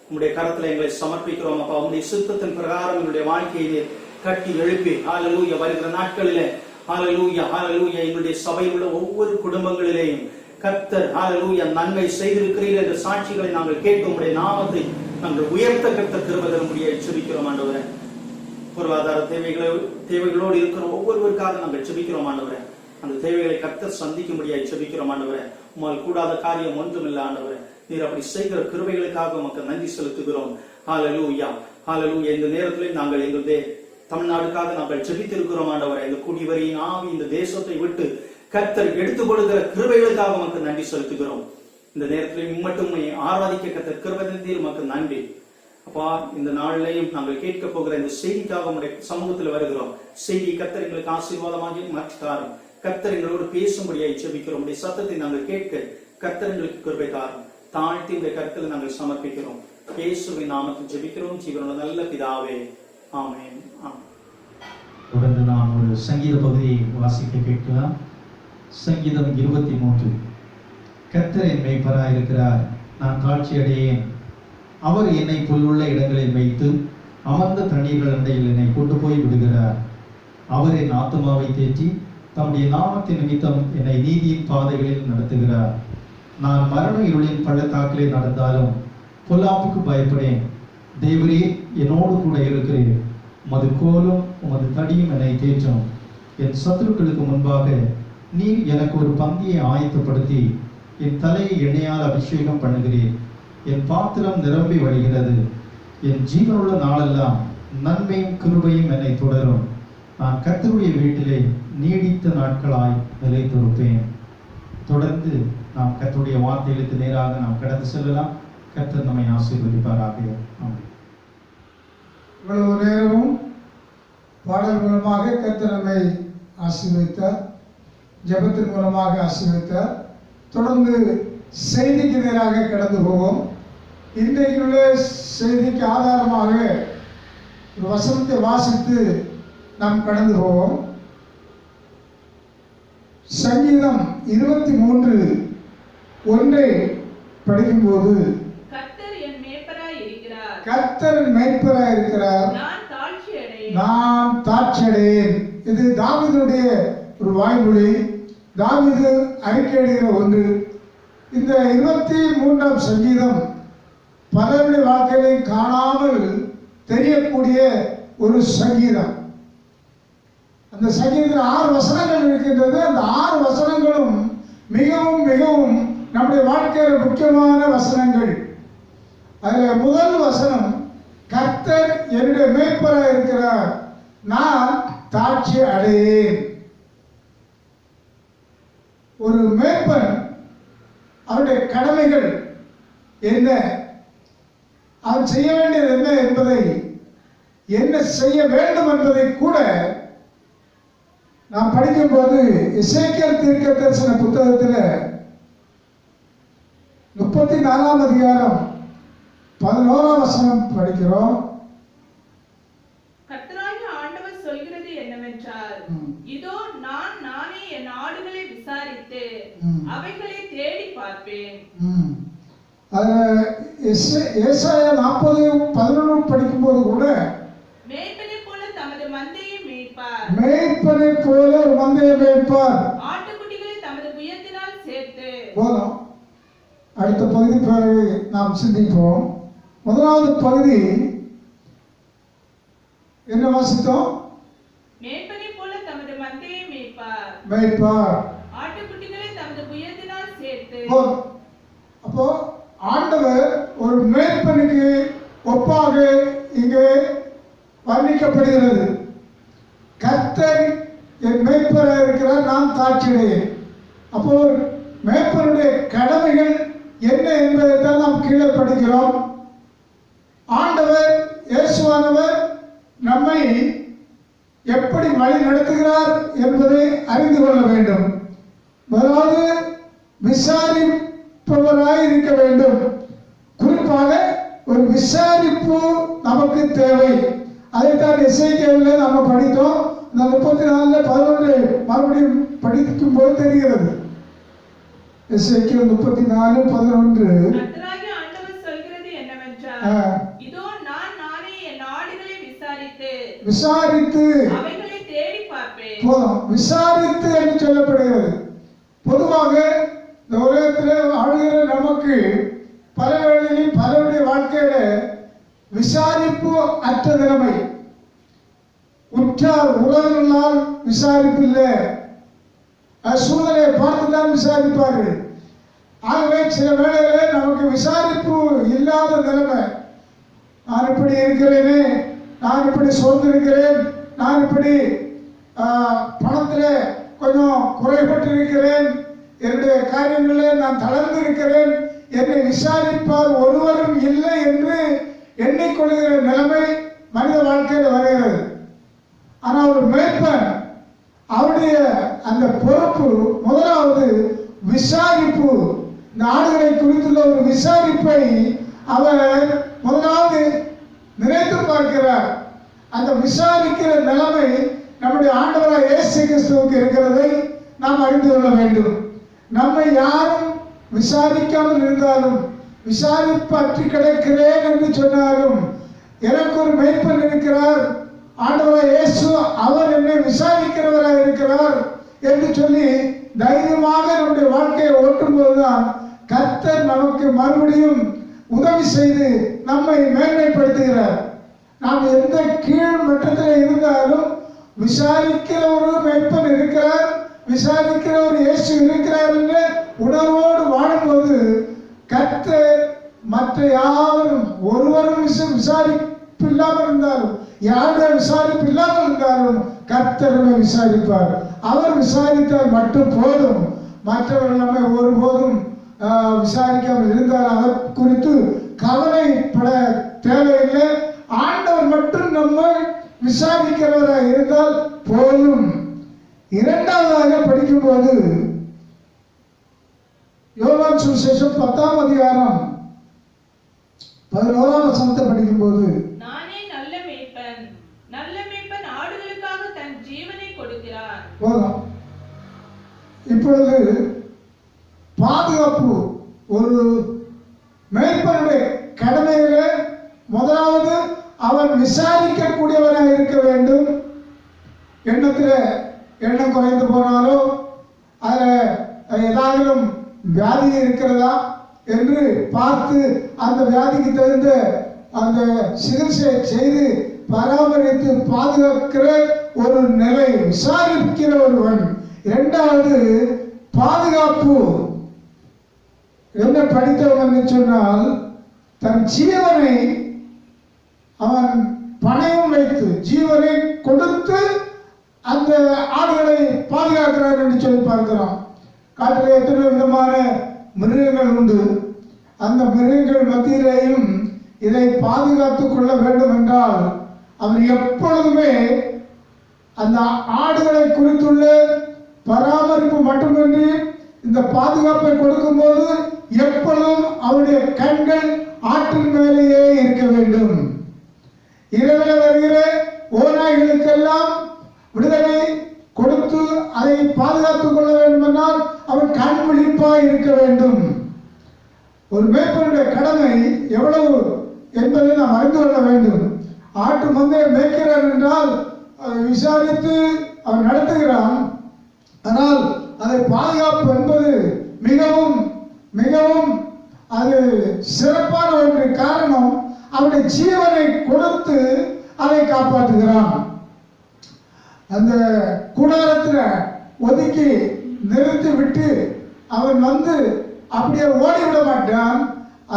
உம்முடைய கரத்துல எங்களை சமர்ப்பிக்கிறோம் அப்பா. உம்முடைய சித்தத்தின் பிரகாரம் எங்களுடைய வாழ்க்கையை நீர் கட்டி எழுப்பி ஹalleluya வருகிற நாட்களிலே ஹalleluya ஹalleluya எங்களுடைய சபையில் உள்ள ஒவ்வொரு குடும்பங்களிலேயும் கர்த்தர் ஹalleluya நன்மை செய்திருக்கிறீர்கள் என்ற சாட்சிகளை நாங்கள் கேட்டு உம்முடைய நாமத்தை நாங்கள் உயர்த்த கர்த்தர் கிருபை தரும்படியாக ஜெபிக்கிறோம் ஆண்டவரே. பொருளாதார தேவைகளோடு இருக்கிற ஒவ்வொருவருக்காக நாங்கள் ஜெபிக்கிறோம் ஆண்டவரே. அந்த தேவைகளை கர்த்தர் சந்திக்கும்படியாக ஜெபிக்கிறோம் ஆண்டவரே. உம்மால் கூடாத காரியம் ஒன்றுமில்லை ஆண்டவரே. நீர் அப்படி செய்கிற கிருபைகளுக்காக உமக்கு நன்றி செலுத்துகிறோம். ஹalleluya ஹalleluya இந்த நேரத்திலே நாங்கள் எங்களுடைய தமிழ்நாடுக்காக நாங்கள் ஜெபித்திருக்கிறோம் ஆண்டவரே. இந்த குடிவரியின் ஆவி இந்த தேசத்தை விட்டு கர்த்தர் எடுத்துக் கொள்கிற கிருபைகளுக்காக உமக்கு நன்றி செலுத்துகிறோம். இந்த நேரத்திலே மட்டும் ஆராதிக்க கர்த்தர் கிருபை தந்தீர். உமக்கு நன்றி அப்பா. இந்த நாளிலேயும் நாங்கள் கேட்க போகிற இந்த செய்திக்காக உம்முடைய சமூகத்தில் வருகிறோம். செய்தி கர்த்தர் எங்களுக்கு ஆசீர்வாதமாக மாற்றித்தாரும். கர்த்தர் எங்களோடு பேசும்படியாக ஜெபிக்கிறோம். உடைய சத்தத்தை நாங்கள் கேட்க கர்த்தர் எங்களுக்கு கிருபை தாரும். தாழ்த்தி இந்த கருத்தில் நாங்கள் சமர்ப்பிக்கிறோம். இயேசுவின் நாமத்தில் ஜெபிக்கிறோம் ஜீவனுள்ள நல்ல பிதாவே, ஆமென். தொடர்ந்து நாம் ஒரு சங்கீத பகுதியை வாசிக்க கேட்கலாம். சங்கீதம் 23. கர்த்தர் என் மேய்ப்பராய் இருக்கிறார், நான் தாழ்ச்சி அடையேன். அவர் என்னை புல்லுள்ள இடங்களில் வைத்து அமர்ந்த தண்ணீர்கள் அண்டையில் என்னை கொண்டு போய் விடுகிறார். அவர் என் ஆத்துமாவை தேற்றி தம்முடைய நாமத்தின் நிமித்தம் என்னை நீதியின் பாதைகளில் நடத்துகிறார். நான் மரண இருளின் பள்ளத்தாக்கிலே நடந்தாலும் பொல்லாப்புக்கு பயப்படேன். தேவரே என்னோடு கூட இருக்கிறேன். உமது கோலும் உமது தடியும் என்னை தேற்றும். என் சத்துருக்களுக்கு முன்பாக நீர் எனக்கு ஒரு பந்தியை ஆயத்தப்படுத்தி என் தலையை எண்ணெயால் அபிஷேகம் பண்ணுகிறேன். என் பாத்திரம் நிரம்பி வழிகிறது. என் ஜீவனுள்ள நாளெல்லாம் நன்மையும் கிருபையும் என்னை தொடரும். நான் கர்த்தருடைய வீட்டிலே நீடித்த நாட்களாய் நிலைத்திருப்பேன். தொடர்ந்து நாம் கர்த்தருடைய வார்த்தைகளுக்கு நேராக நாம் கடந்து செல்லலாம். கர்த்தர் நம்மை ஆசீர்வதிப்பாராக. இவ்வளவு நேரமும் பாடல் மூலமாக கர்த்தர் நம்மை ஆசீர்வதித்தார், ஜெபத்தின் மூலமாக ஆசீர்வதித்தார். தொடர்ந்து செய்திக்கு நேராக கடந்து போவோம். இன்றைக்குள்ள செய்திக்கு ஆதாரமாக ஒரு வசனத்தை வாசித்து நாம் கடந்து போவோம். சங்கீதம் 23:1 படிக்கும்போது, கர்த்தர் என் மேய்ப்பராய் இருக்கிறார், கர்த்தர் மேய்ப்பராய் இருக்கிறார், நான் தாட்சியடையேன். இது தாவீதுடைய ஒரு வாய்மொழி, தாவீது அறிக்கையிடுகிற ஒன்று. இந்த 23ஆம் சங்கீதம் பலருடைய வாழ்க்கையை காணாமல் தெரியக்கூடிய ஒரு சங்கீதம். அந்த சங்கீதத்தில் 6 வசனங்கள் இருக்கின்றது. அந்த 6 வசனங்களும் மிகவும் மிகவும் நம்முடைய வாழ்க்கையில் முக்கியமான வசனங்கள். அதில் முதல் வசனம், கர்த்தர் என்னுடைய மேய்ப்பராக இருக்கிறார், நான் தாட்சி அடையேன். ஒரு மேய்ப்பன் அவருடைய கடமைகள் என்ன, அவன் செய்ய வேண்டியது என்ன என்பதை, என்ன செய்ய வேண்டும் என்பதை கூட நாம் படிக்கும்போது எசேக்கியேல் தீர்க்கதரிசன புத்தகத்தில் 34ஆம் அதிகாரம் 11ஆம் வசனம் படிக்கிறோம். கர்த்தராகிய ஆண்டவர் சொல்கிறது என்னவென்றால், இதோ நானே என் ஆடுகளை விசாரித்து அவைகளை தேடி பார்ப்பேன். ஏசாயா 40:11 படிக்கும்போது கூட, மேய்ப்பனை போல தமது மந்தையை மேய்ப்பார், மேய்ப்பனை போல ஒரு மந்தையை மேய்ப்பார், ஆட்டுக்குட்டிகளை தமது புயத்தினால் சேர்த்து. போதும். அடுத்த பகுதி பிறகு நாம் சிந்திப்போம். முதலாவது பகுதி என்ன வாசித்தோம்? மேய்ப்பனை போல தமது மந்தையை மேய்ப்பார், மேய்ப்பார், ஆட்டுக்குட்டிகளை தமது புயத்தினால் சேர்த்து. போதும். அப்போ ஆண்டவர் ஒரு மேய்ப்பனுக்கு ஒப்பாக இங்கே வர்ணிக்கப்படுகிறது. கர்த்தர் என் மேய்ப்பராக இருக்கிறார், நான் தாட்சியடையேன். அப்போ மேய்ப்பனுடைய கடமைகள் என்ன என்பதை தான் நாம் கீழே படிக்கிறோம். ஆண்டவர் இயேசுவானவர் நம்மை எப்படி வழி நடத்துகிறார் என்பதை அறிந்து கொள்ள வேண்டும். முதலாவது விசாரிப்பவராய் இருக்க வேண்டும். குறிப்பாக ஒரு விசாரிப்பு நமக்கு தேவை. அதைத்தான் எசேக்கியேலில் நம்ம படித்தோம். இந்த 34:11 மறுபடியும் படிக்கும் போது தெரிகிறது. எசேக்கியேல் 34:11, கர்த்தராகிய ஆண்டவர் சொல்கிறது என்னவென்றால், இதோ நானே என் ஆடுகளை விசாரித்து அவைகளை தேடி பார்ப்பேன். போதும். விசாரித்து என்று சொல்லப்படுகிறது. பொதுவாக இந்த உலகத்தில் ஆளுகிற நமக்கு பல வேளைகளில் பலருடைய வாழ்க்கையில விசாரிப்பு அற்ற நிலைமை. உற்றார் உறவினர்களால் விசாரிப்பு இல்லை, சூழ்நிலையை பார்த்துதான் விசாரிப்பார்கள். ஆகவே சில வேளையில நமக்கு விசாரிப்பு இல்லாத நிலைமை. நான் இப்படி இருக்கிறேனே, நான் இப்படி சோர்ந்திருக்கிறேன், நான் இப்படி பணத்தில் கொஞ்சம் குறைபட்டு இருக்கிறேன், என்னுடைய காரியங்களில் நான் தளர்ந்து இருக்கிறேன், என்னை விசாரிப்பார் ஒருவரும் இல்லை என்று எண்ணிக்கொள்கிற நிலைமை மனித வாழ்க்கையில் வருகிறது. ஆனால் ஒரு மேய்ப்பன் அவருடைய அந்த பொறுப்பு முதலாவது விசாரிப்பு. இந்த ஆடுகளை குறித்துள்ள ஒரு விசாரிப்பை அவர் முதலாவது நினைத்து பார்க்கிறார். அந்த விசாரிக்கிற நிலைமை நம்முடைய ஆண்டவராக இயேசு கிறிஸ்துவுக்கு இருக்கிறதை நாம் அறிந்து கொள்ள வேண்டும். நம்மை யாரும் விசாரிக்காமல் இருந்தாலும், விசாரிப்பற்றி கிடக்கிறேன் என்று சொன்னாலும், எனக்கு ஒரு மேய்ப்பன் இருக்கிறார், ஆண்டவராக இயேசு அவர் என்னை விசாரிக்கிறவராக இருக்கிறார் என்று சொல்லி தைரியமாக நம்முடைய வாழ்க்கையை ஓட்டும் போதுதான் கர்த்தர் நமக்கு மறுபடியும் உதவி செய்து நம்மை மேன்மைப்படுத்துகிறார். நாம் எந்த கீழ் மட்டத்தில் இருந்தாலும் விசாரிக்கிற ஒரு மேய்ப்பன் இருக்கிறார், விசாரிக்கிற ஒரு இயேசு இருக்கிறார் என்று உணர்வோடு வாழும்போது கர்த்தர் மற்ற யாவரும் ஒருவரும் விசாரிப்பு இல்லாமல் இருந்தாலும், யாருடைய விசாரிப்பு இல்லாமல் இருந்தாலும் கர்த்தரை விசாரிப்பார். அவர் விசாரித்தால் மட்டும் போதும். மற்றவர்கள் நம்மை ஒருபோதும் விசாரிக்காமல் இருந்தால் அதை குறித்து கவலைப்பட தேவையில்லை. ஆண்டவர் மட்டும் நம்மை விசாரிக்கிறவராக இருந்தால் போதும். இரண்டாவதாக படிக்கும்போது யோவான் சுவிசேஷம் 10ஆம் அதிகாரம் 11ஆம் வசனத்தை படிக்கும்போது, நானே நல்ல மேய்ப்பன், நல்ல மேய்ப்பன் ஆடுகளுக்காக தன் ஜீவனை கொடுக்கிறார். போதும். இப்பொழுது பாதுகாப்பு ஒரு மேய்ப்பனுடைய கடமையில முதலாவது அவன் விசாரிக்கக்கூடியவனாக இருக்க வேண்டும். எண்ணம் குறைந்து போனாலோ அதில் ஏதாவது வியாதி இருக்கிறதா என்று பார்த்து அந்த வியாதிக்கு தகுந்த அந்த சிகிச்சை செய்து பராமரித்து பாதுகாக்கிற ஒரு நிலை, விசாரிக்கிற ஒருவன். இரண்டாவது பாதுகாப்பு என்ன படித்தவன் என்று சொன்னால், தன் ஜீவனை அவன் பணயம் வைத்து ஜீவனை கொடுத்து அந்த ஆடுகளை பாதுகாக்கிறார் என்று சொல்லி பார்க்கிறோம். காட்டில் எத்தனை விதமான மிருகங்கள் உண்டு. அந்த மிருகங்கள் மத்தியிலேயும் இதை பாதுகாத்துக் கொள்ள வேண்டும் என்றால் அவன் எப்பொழுதுமே அந்த ஆடுகளை குறித்துள்ள பராமரிப்பு மட்டுமின்றி இந்த பாதுகாப்பை கொடுக்கும்போது எப்பொழுதும் அவருடைய கண்கள் ஆற்றின் மேலேயே இருக்க வேண்டும். இரவில் வருகிற ஓநாய்களுக்கெல்லாம் விடுதலை கொடுத்து அதை பாதுகாத்துக் கொள்ள வேண்டும் என்றால் அவன் கண் விழிப்பாய் இருக்க வேண்டும். ஒரு மேய்ப்பனுடைய கடமை எவ்வளவு என்பதை நாம் அறிந்து கொள்ள வேண்டும். ஆட்டு மந்தையை மேய்க்கிறான் என்றால் விசாரித்து அவன் நடத்துகிறான். ஆனால் அதை பாதுகாப்பு என்பது மிகவும் மிகவும் அது சிறப்பான ஒன்று. காரணம், அவனுடைய ஜீவனை கொடுத்து அதை காப்பாற்றுகிறான். அந்த கூடாரத்தில் ஒதுக்கி நிறுத்தி விட்டு அவன் அப்படியே ஓடிவிட மாட்டான்.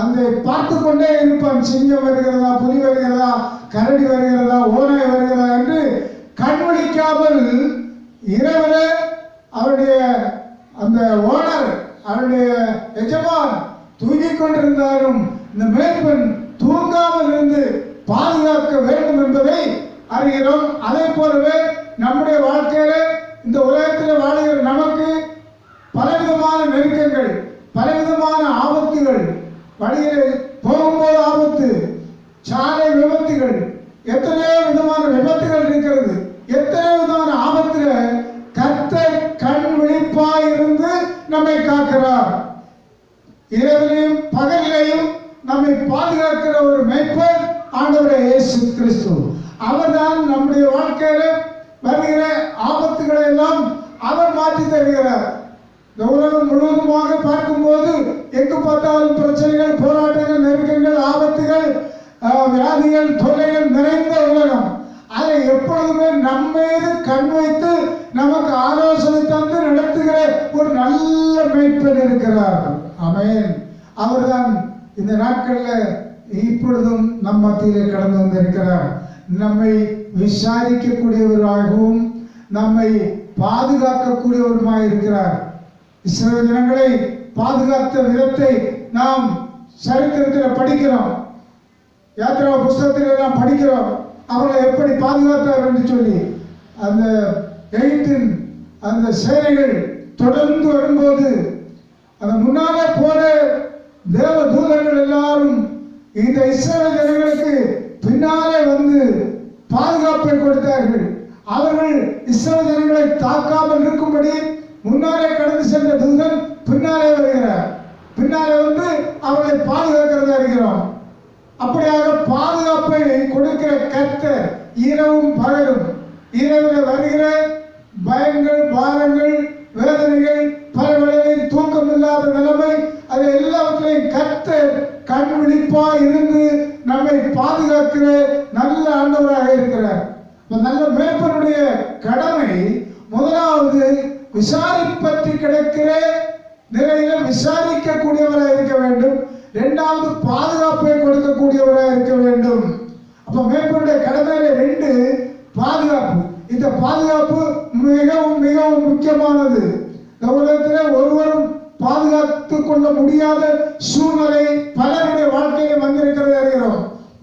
அந்த பார்த்து கொண்டே இருப்பான். சிங்கம் வருகிறதா, புலி வருகிறதா, கரடி வருகிறதா, ஓநாய் வருகிறதா என்று கண்விழிக்காமல் இரவில் அவருடைய அந்த ஓனர், அவருடைய எஜமான் தூங்கிக் கொண்டிருந்தாலும் இந்த மேய்ப்பன் தூங்காமல் இருந்து பாதுகாக்க வேண்டும் என்பதை அறிகிறோம். அதே போலவே நம்முடைய வாழ்க்கையில இந்த உலகத்தில் வாழுகிற நமக்கு பலவிதமான நெருக்கங்கள், பலவிதமான ஆபத்துகள், வழியில் போகும்போது ஆபத்து, சாலை விபத்துகள், எத்தனையோ விதமான விபத்துகள் இருக்கிறது. எத்தனையோ விதமான ஆபத்துல கர்த்தர் கண் விழிப்பாய் இருந்து நம்மை காக்கிறார். இரவிலையும் பகலிலையும் நம்மை பாதுகாக்கிற ஒரு மேய்ப்பர் ஆண்டவரே இயேசு கிறிஸ்து. அவர்தான் நம்முடைய வாழ்க்கையில வருகிற ஆபத்துக்களை எல்லாம் அவர் மாற்றி தருகிறார். இந்த உலகம் முழுவதுமாக பார்க்கும்போது எங்கு பார்த்தாலும் பிரச்சனைகள், போராட்டங்கள், நெருக்கங்கள், ஆபத்துகள், வியாதிகள், தொல்லைகள் நிறைந்த உலகம். அதை எப்பொழுதுமே நம்மீது கண் வைத்து நமக்கு ஆலோசனை தந்து நடத்துகிற ஒரு நல்ல மேய்ப்பன் இருக்கிறார். ஆமென். அவர்தான் இந்த நாட்களில் இப்பொழுதும் நம் மத்தியிலே கடந்து வந்திருக்கிறார். நம்மை விசாரிக்கக்கூடியவராகவும் நம்மை பாதுகாக்கக்கூடியவருமாய் இருக்கிறார். இஸ்ரவேல் ஜனங்களை பாதுகாத்த விதத்தை நாம் சரித்திரத்தில் படிக்கிறோம். யாத்திரா புஸ்தகத்தில் நாம் படிக்கிறோம். அவர்களை எப்படி பாதுகாத்தார் என்று சொல்லி. அந்த எகிப்தின் அந்த சேனைகள் தொடர்ந்து வரும்போது அந்த முன்னாலே போன தேவ தூதர்கள் எல்லாரும் இந்த இஸ்ரவேல் ஜனங்களுக்கு பின்னாலே வந்து பாதுகாப்பை கொடுத்தார்கள். அவர்கள் இஸ்ரவேல் ஜனங்களை தாக்காமல் இருக்கும்படி முன்னாலே கடந்து சென்ற தூதன் பின்னாலே வருகிறார். பின்னாலே வந்து அவர்களை பாதுகாக்கிறதா இருக்கிறோம். அப்படியாக பாதுகாப்பை கொடுக்கிற கர்த்தர் இரவும் பகலும், இரவில் வருகிற பயங்கள், பாரங்கள், வேதனைகள், பல வேளைகளில் தூக்கம் இல்லாத நிலைமை, அது எல்லாவற்றையும் கர்த்தர் கண் விழிப்பாய் இருந்து நம்மை பாதுகாக்கிற நல்ல ஆண்டவராக இருக்கிறார். நல்ல மேய்ப்பனுடைய கடமை முதலாவது விசாரிப்பற்றி கிடைக்கிற நிலையில விசாரிக்கக்கூடியவராக இருக்க வேண்டும். இரண்டாவது பாதுகாப்பை கொடுக்கக்கூடியவராக இருக்க வேண்டும். அப்ப மேய்ப்பனுடைய கடமையில 2 பாதுகாப்பு. இந்த பாதுகாப்பு மிகவும் மிகவும் முக்கியமானது. இந்த உலகத்தில் ஒருவரும் பாதுகாத்துக் கொள்ள முடியாத சூழ்நிலை பலருடைய வாழ்க்கையில வந்திருக்கிறது அறிகிறோம்.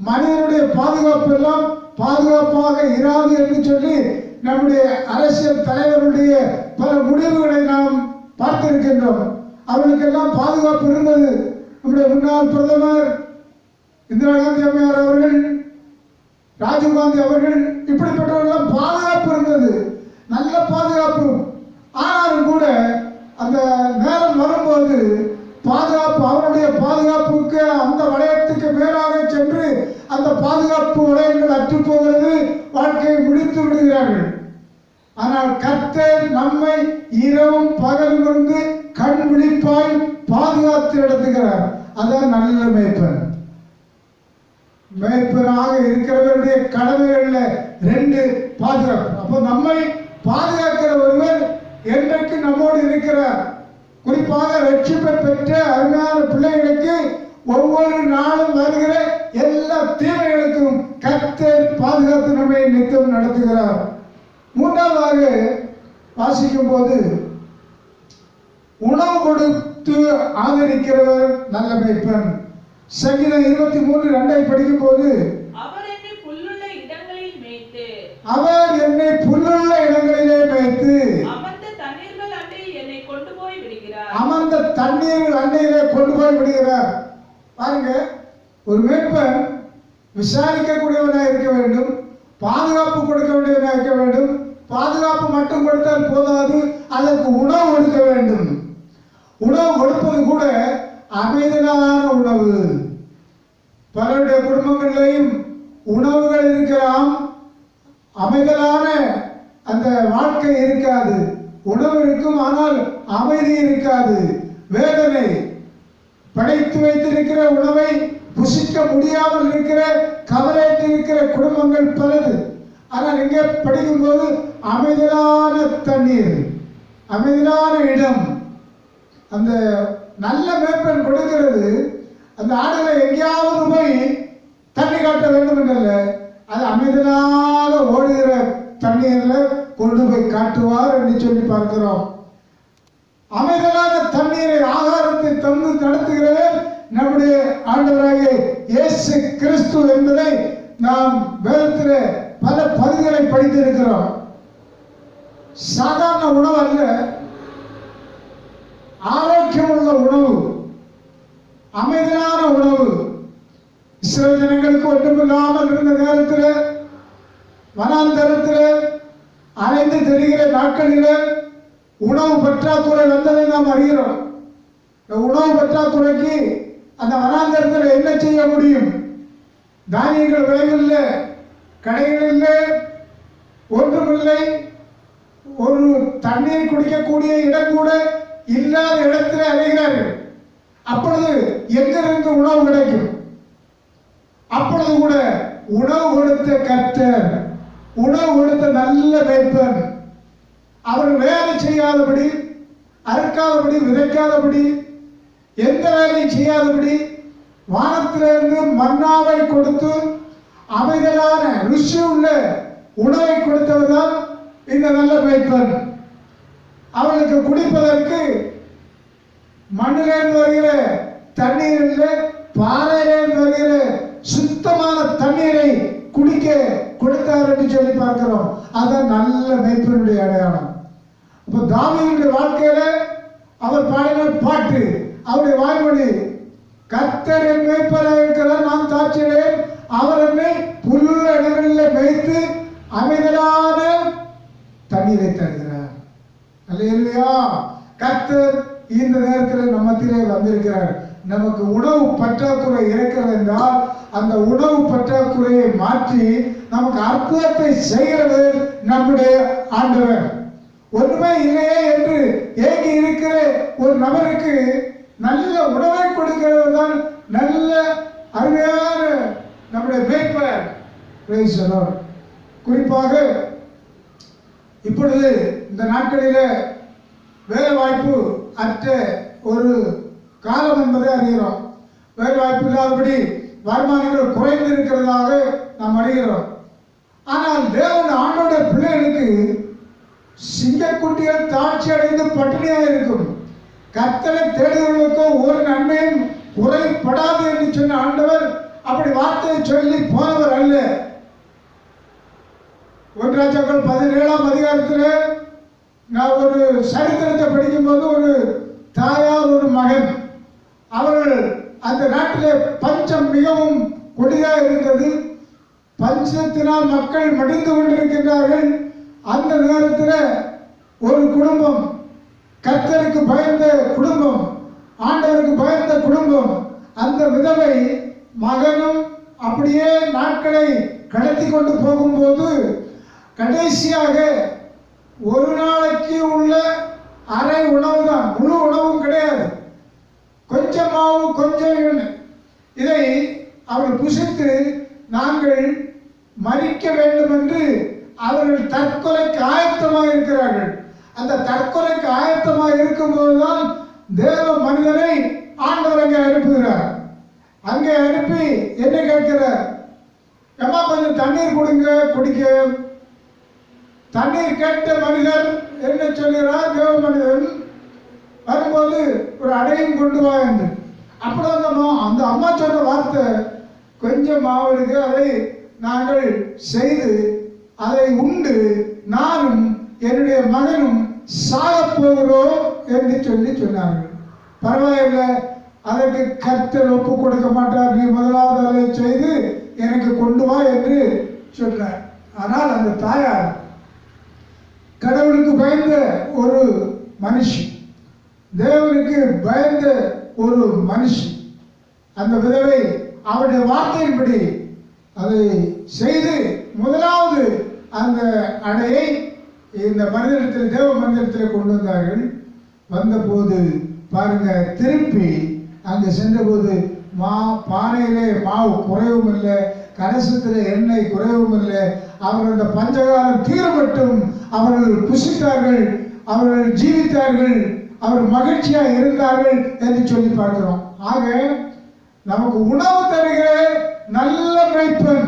மனிதனுடைய பாதுகாப்பு எல்லாம் பாதுகாப்பாக இராது என்று சொல்லி நம்முடைய அரசியல் தலைவருடைய பல முடிவுகளை நாம் பார்த்திருக்கின்றோம். அவர்களுக்கெல்லாம் பாதுகாப்பு இருந்தது. நம்முடைய முன்னாள் பிரதமர் இந்திரா காந்தி அம்மையார் அவர்கள், ராஜீவ்காந்தி அவர்கள், இப்படிப்பட்டவர்களெல்லாம் பாதுகாப்பு இருந்தது, நல்ல பாதுகாப்பு. ஆனாலும் கூட அந்த நேரம் வரும்போது பாதுகாப்பு, அவருடைய பாதுகாப்புக்கு அந்த வளையத்துக்கு மேலாக சென்று அந்த பாதுகாப்பு வளையங்கள் அற்று போகிறது, வாழ்க்கையை முடித்து விடுகிறார்கள். ஆனால் கர்த்தர் நம்மை இரவும் பகலும் இருந்து கண் விழிப்பாய் பாதுகாத்து நடத்துகிறார். அதான் நல்ல மேய்ப்பன். மேய்ப்பனாக இருக்கிறவருடைய கடமைகள்ல 2 பாதுகாப்பு. அப்போ நம்மை பாதுகாக்கிற ஒருவர் என்றைக்கு நம்மோடு இருக்கிறார். குறிப்பாக ரட்சிப்பை பெற்ற அருமையான பிள்ளைகளுக்கு ஒவ்வொரு நாளும் வருகிற எல்லா தீமைகளுக்கும் கர்த்தர் பாதுகாத்து நம்மை நித்தம் நடத்துகிறார். 3வது வாசிக்கும் போது உணவு கொடுத்து ஆதரிக்கிறவர் நல்ல மேய்ப்பன். சங்கீதம் 23:2 படிக்கும் போது அவர் என்னை புல்லுள்ள இடங்களில் மேய்த்து அமர்ந்த தண்ணீர்கள் அண்டையில் என்னை கொண்டு போய் விடுகிறார். அமர்ந்த தண்ணீர்கள் அண்டையிலே கொண்டு போய் விடுகிறார். பாருங்க, ஒரு மேய்ப்பன் விசாரிக்கக்கூடியவனாக இருக்க வேண்டும், பாதுகாப்பு கொடுக்க வேண்டியவனாக இருக்க வேண்டும். பாதுகாப்பு மட்டும் கொடுத்தால் போதாது, அதற்கு உணவு கொடுக்க வேண்டும். உணவு கொடுப்பது கூட அமைதலான உணவு. பலருடைய குடும்பங்களிலேயும் உணவுகள் இருக்கலாம், அமைதலான அந்த வாழ்க்கை இருக்காது. உணவு இருக்கும், ஆனால் அமைதி இருக்காது, வேதனை. படைத்து வைத்திருக்கிற உணவை புசிக்க முடியாமல் இருக்கிற, கவலையற்று இருக்கிற குடும்பங்கள் பலது. ஆனால் இங்கே படிக்கும்போது அமைதலான தண்ணீர், அமைதலான இடம். அந்த நல்ல மேய்ப்பன் கொடுக்கிறது. அந்த ஆடுகளை எங்கேயாவது போய் தண்ணி காட்ட வேண்டும் என்றல்ல, அது அமைதலாக ஓடுகிற தண்ணீரில் கொண்டு போய் காட்டுவார் என்று சொல்லி பார்க்கிறோம். அமைதலான தண்ணீரை, ஆகாரத்தை தந்து நடத்துகிறவர் நம்முடைய ஆண்டவராகிய இயேசு கிறிஸ்து என்பதை நாம் வேதத்தில் பல பகுதிகளை படித்திருக்கிறோம். சாதாரண உணவு அல்ல, ஆரோக்கியமுள்ள உணவு, அமைதியான உணவு. இஸ்ரவேல் ஜனங்களுக்கு ஒன்றுமில்லாமல் இருந்த நேரத்தில், வனாந்தரத்தில் அலைந்து தெரிகிற நாட்களில் உணவு பற்றாக்குறை வந்ததை நாம் அறிகிறோம். உணவு பற்றாக்குறைக்கு அந்த வனாந்தரத்தில் என்ன செய்ய முடியும்? தானியங்கள் விளைவில்லை, கடைகள் இல்லை, ஒன்றுமில்லை. ஒரு தண்ணீர் குடிக்கக்கூடிய இடம் கூட இல்லாத இடத்தில் அலைகிறார்கள். அப்பொழுது எங்கிருந்து உணவு கிடைக்கும்? அப்பொழுது கூட உணவு கொடுத்த கர்த்தர், உணவு கொடுத்த நல்ல மேய்ப்பன், அவர் வேலை செய்யாதபடி, அறுக்காதபடி, விதைக்காதபடி, எந்த வேலையும் செய்யாதபடி வானத்திலிருந்து மன்னாவை கொடுத்து அமைதலான ருசி உள்ள உணவை கொடுத்தவர் தான் இந்த நல்ல மேய்ப்பன். அவளுக்கு குடிப்பதற்கு மண்ணிலிருந்து வருகிற தண்ணீர் இல்லை, பாறையிலிருந்து வருகிற சுத்தமான தண்ணீரை குடிக்க கொடுத்தார் என்று சொல்லி பார்க்கிறோம். அதான் நல்ல மேய்ப்பனுடைய அடையாளம். அப்போ தாவீதுடைய வாழ்க்கையில அவர் பாடின பாட்டு, அவருடைய வாய்மொழி, கர்த்தர் என் மேய்ப்பராக இருக்கிறார், நான் தாட்சியேன், அவர் என்னை புல்லுள்ள இடங்களில் மேய்த்து அமைதலான தண்ணீரை தருகிறார். அல்லேலூயா. கர்த்தர் இந்த நேரத்தில் நம்ம மத்தியிலே வந்திருக்கிறார். நமக்கு உணவு பற்றாக்குறை இருக்கிறது என்றால் அந்த உணவு பற்றாக்குறையை மாற்றி நமக்கு அற்புதத்தை செய்கிறவர் நம்முடைய ஆண்டவர். ஒன்றுமே இல்லையே என்று ஏங்கி இருக்கிற ஒரு நபருக்கு நல்ல உணவை கொடுக்கிறவர் தான் நல்ல அருமையான நம்முடைய மேய்ப்பர். Praise the Lord. குறிப்பாக இப்பொழுது இந்த நாட்களில் வேலை வாய்ப்பு அற்ற ஒரு காலம் என்பதை அறிகிறோம். வேலை வாய்ப்பு இல்லாதபடி வருமானங்கள் குறைந்து இருக்கிறதாக நாம் அறிகிறோம். ஆனால் தேவன் ஆண்டோட பிள்ளைகளுக்கு சிங்கக்குட்டிகள் தாட்சி அடைந்து பட்டினியாக இருக்கும். கர்த்தரை தேடுவதற்கோ ஒரு நன்மையும் குறைபடாது என்று சொன்ன ஆண்டவர் அப்படி வார்த்தையை சொல்லி போனவர் அல்ல. 1 ராஜாக்கள் 17ஆம் அதிகாரத்தில் நான் ஒரு சரித்திரத்தை படிக்கும்போது ஒரு தாயார் ஒரு மகன், அவர்கள் அந்த நாட்டிலே பஞ்சம் மிகவும் கொடிதாக இருந்தது. பஞ்சத்தினால் மக்கள் மடிந்து கொண்டிருக்கின்றார்கள். அந்த நேரத்தில் ஒரு குடும்பம், கர்த்தருக்கு பயந்த குடும்பம், ஆண்டவருக்கு பயந்த குடும்பம், அந்த விதவை மகனும் அப்படியே நாட்களை கடத்தி கொண்டு போகும்போது கடைசியாக ஒரு நாளைக்கு உள்ள அரை உணவு தான், முழு உணவும் கிடையாது, கொஞ்சம் மாவு கொஞ்சம் எண்ணெய், இதை அவர்கள் புசித்து நாங்கள் மறிக்க வேண்டும் என்று அவர்கள் தற்கொலைக்கு ஆயத்தமாக இருக்கிறார்கள். அந்த தற்கொலைக்கு ஆயத்தமாக இருக்கும்போதுதான் தேவ மனிதனை ஆண்டவர் அங்கே அனுப்புகிறார். அங்கே அனுப்பி என்ன கேட்கிறார்? ஏமா கொஞ்சம் தண்ணீர் கொடுங்க குடிக்க. தண்ணீர் கேட்ட மனிதர் என்ன சொல்கிறார்? தேவ மனிதன் வரும்போது ஒரு அடையும் கொண்டு வா என்று. அப்படி அந்த அம்மா சொன்ன வார்த்தை, கொஞ்சம் மாவு இருக்கு, அதை நாங்கள் செய்து அதை உண்டு நானும் என்னுடைய மகனும் சாக போகிறோம் என்று சொன்னார்கள். பரவாயில்லை, அதற்கு கர்த்தர் ஒப்பு கொடுக்க மாட்டார், நீ முதலாவது அதை செய்து எனக்கு கொண்டு வா என்று சொன்னார். ஆனால் அந்த தாயார் கடவுளுக்கு பயந்த ஒரு மனுஷி, தேவனுக்கு பயந்த ஒரு மனுஷி. அந்த விதவை அவருடைய வார்த்தையின்படி அதை செய்து முதலாவது அந்த அடையை இந்த மனிதனத்தில், தேவ மனிதனத்தில் கொண்டு வந்தார்கள். வந்தபோது பாருங்க, திருப்பி அங்கே சென்றபோது பானையிலே மாவு குறைவும் இல்லை, கலசத்தில் எண்ணெய் குறைவும் இல்லை. அவர்கள் அந்த பஞ்சகாலம் தீர மட்டும் அவர்கள் புசித்தார்கள், அவர்கள் ஜீவித்தார்கள், அவர் மகிழ்ச்சியாக இருந்தார்கள் என்று சொல்லி பார்க்கிறோம். ஆக நமக்கு உணவு தருகிற நல்ல மேய்ப்பன்,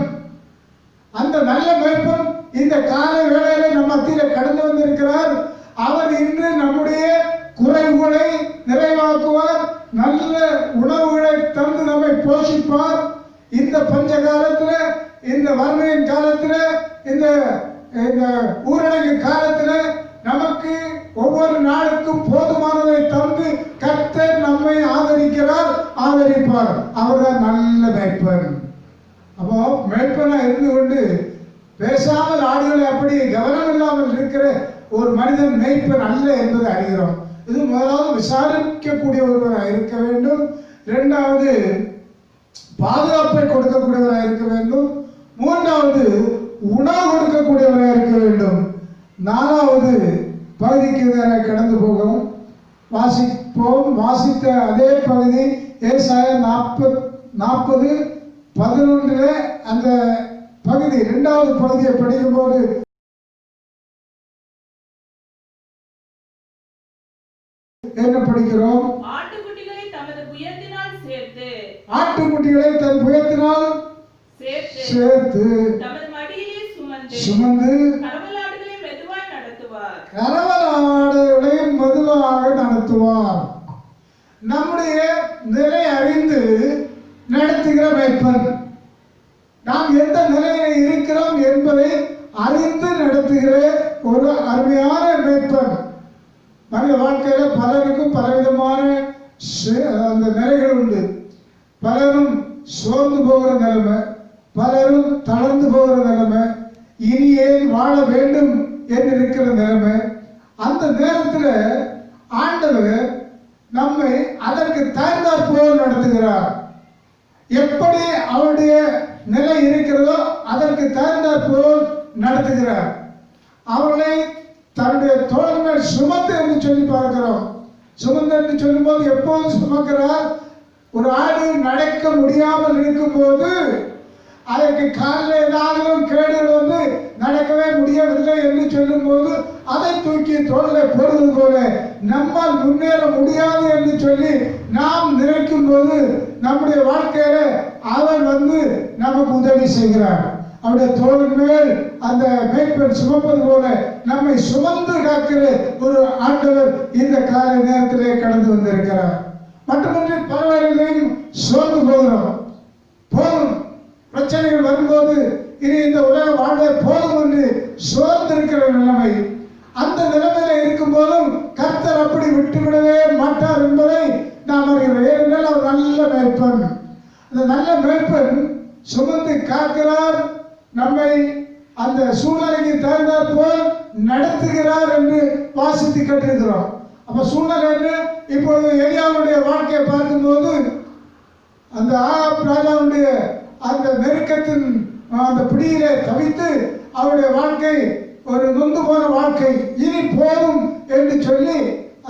அந்த நல்ல மேய்ப்பன் இந்த காலை வேளையில நம்ம மத்தியில கடந்து வந்திருக்கிறார். அவர் இன்று நம்முடைய குறைவுகளை நிறைவாக்குவார், நல்ல உணவுகளை தந்து நம்மை போஷிப்பார். இந்த பஞ்ச காலத்துல, இந்த வறுமையின் காலத்துல, இந்த ஊரடங்கு காலத்துல நமக்கு ஒவ்வொரு நாளுக்கும் போதுமானதை தந்து கர்த்தர் நம்மை ஆதரிக்கிறார், ஆதரிப்பார். அவர்தான் நல்ல மேய்ப்பன். அப்போ மேய்ப்பனா இருந்து கொண்டு பேசாமல் ஆடுகளை அப்படி கவனம் இல்லாமல் இருக்கிற ஒரு மனிதன் மேய்ப்பன் அல்ல என்பதை அறிகிறோம். இது முதலாவது விசாரிக்கக்கூடிய ஒருவராக இருக்க வேண்டும். இரண்டாவது பாதுகாப்பை கொடுக்கக்கூடியவராக இருக்க வேண்டும். மூன்றாவது உணவு கொடுக்கக்கூடியவராக இருக்க வேண்டும். நாலாவது பகுதிக்கு கடந்து போகும் வாசிப்போம். வாசித்த அதே பகுதி ஏசாயா 40:11 அந்த பகுதி, இரண்டாவது பகுதியை படிக்கும்போது என்ன படிக்கிறோம்? ஆட்டுக்குட்டிகளை தமது புயத்தினால் சேர்த்து, ஆட்டுக்குட்டிகளை தன் புயத்தினால் சேர்த்து தமது மடியிலே சுமந்து கரவலாடுகளை மெதுவாய் நடத்துவார். கரவலாடுகளையும் மெதுவாக நடத்துவார். நம்முடைய நிலை அறிந்து நடத்துகிற மேய்ப்பன், நாம் எந்த நிலையில் இருக்கிறோம் என்பதை அறிந்து நடத்துகிற ஒரு அருமையான மேய்ப்பன். மனித வாழ்க்கையில பலருக்கும் பலவிதமான அந்த நிலைகள் உண்டு. பலரும் சோர்ந்து போகிற நிலைமை, பலரும் தளர்ந்து போகிற நிலைமை, இனி ஏன் வாழ வேண்டும் என்று இருக்கிற நிலைமை. அந்த நேரத்தில் ஆண்டவர் நம்மை அதற்கு தகுந்தாற் போல் நடத்துகிறார். எப்படி அவருடைய நிலை இருக்கிறதோ அதற்கு தகுந்தாற் போல் நடத்துகிறார். அவர்களை தன்னுடைய தோள் மேல் சுமந்து என்று சொல்லி பார்க்கிறோம். சுமந்து என்று சொல்லும் போது எப்போது சுமக்கிறார்? ஒரு ஆடு நடக்க முடியாமல் இருக்கும் போது, அதற்கு காலில் ஏதாவது கேடுகள் வந்து நடக்கவே முடியவில்லை என்று சொல்லும் போது அதை தூக்கி தோளில் போடுவது போல நம்மால் முன்னேற முடியாது என்று சொல்லி நாம் நினைக்கும் போது நம்முடைய வாழ்க்கையில அவர் வந்து நமக்கு உதவி செய்கிறார். அவருடைய தோள் மேல் அந்த மேய்ப்பன் சுமப்பது போல நம்மை சுமந்து காக்கிற ஒரு ஆண்டவர் இந்த காலை நேரத்திலே கடந்து வந்திருக்கிறார். மட்டுமின்றி பரவாயில்லையும் சோர்ந்து போகிறோம், போதும் பிரச்சனைகள் வரும்போது இனி இந்த உலக வாழ்வை போதும் என்று சோர்ந்திருக்கிற நிலைமை, அந்த நிலைமையில இருக்கும் போதும் கர்த்தர் அப்படி விட்டுவிடவே மாட்டார் என்பதை நாம் அறிகிறோம். ஏனென்றால் அவர் நல்ல மேய்ப்பன். அந்த நல்ல மேய்ப்பன் சுமந்து காக்கிறார், நம்மை அந்த சூழ்நிலைக்கு தகுந்தாற் போல் நடத்துகிறார் என்று வாசித்து கட்டிருக்கிறோம். அப்ப சூழ்நிலை என்ன? இப்பொழுது எலியாவுடைய வாழ்க்கையை பார்க்கும்போது அந்த ஆகாப் ராஜாவுடைய அந்த நெருக்கத்தின் அந்த பிடியிலே தவித்து அவருடைய வாழ்க்கை ஒரு நொந்து போன வாழ்க்கை, இனி போதும் என்று சொல்லி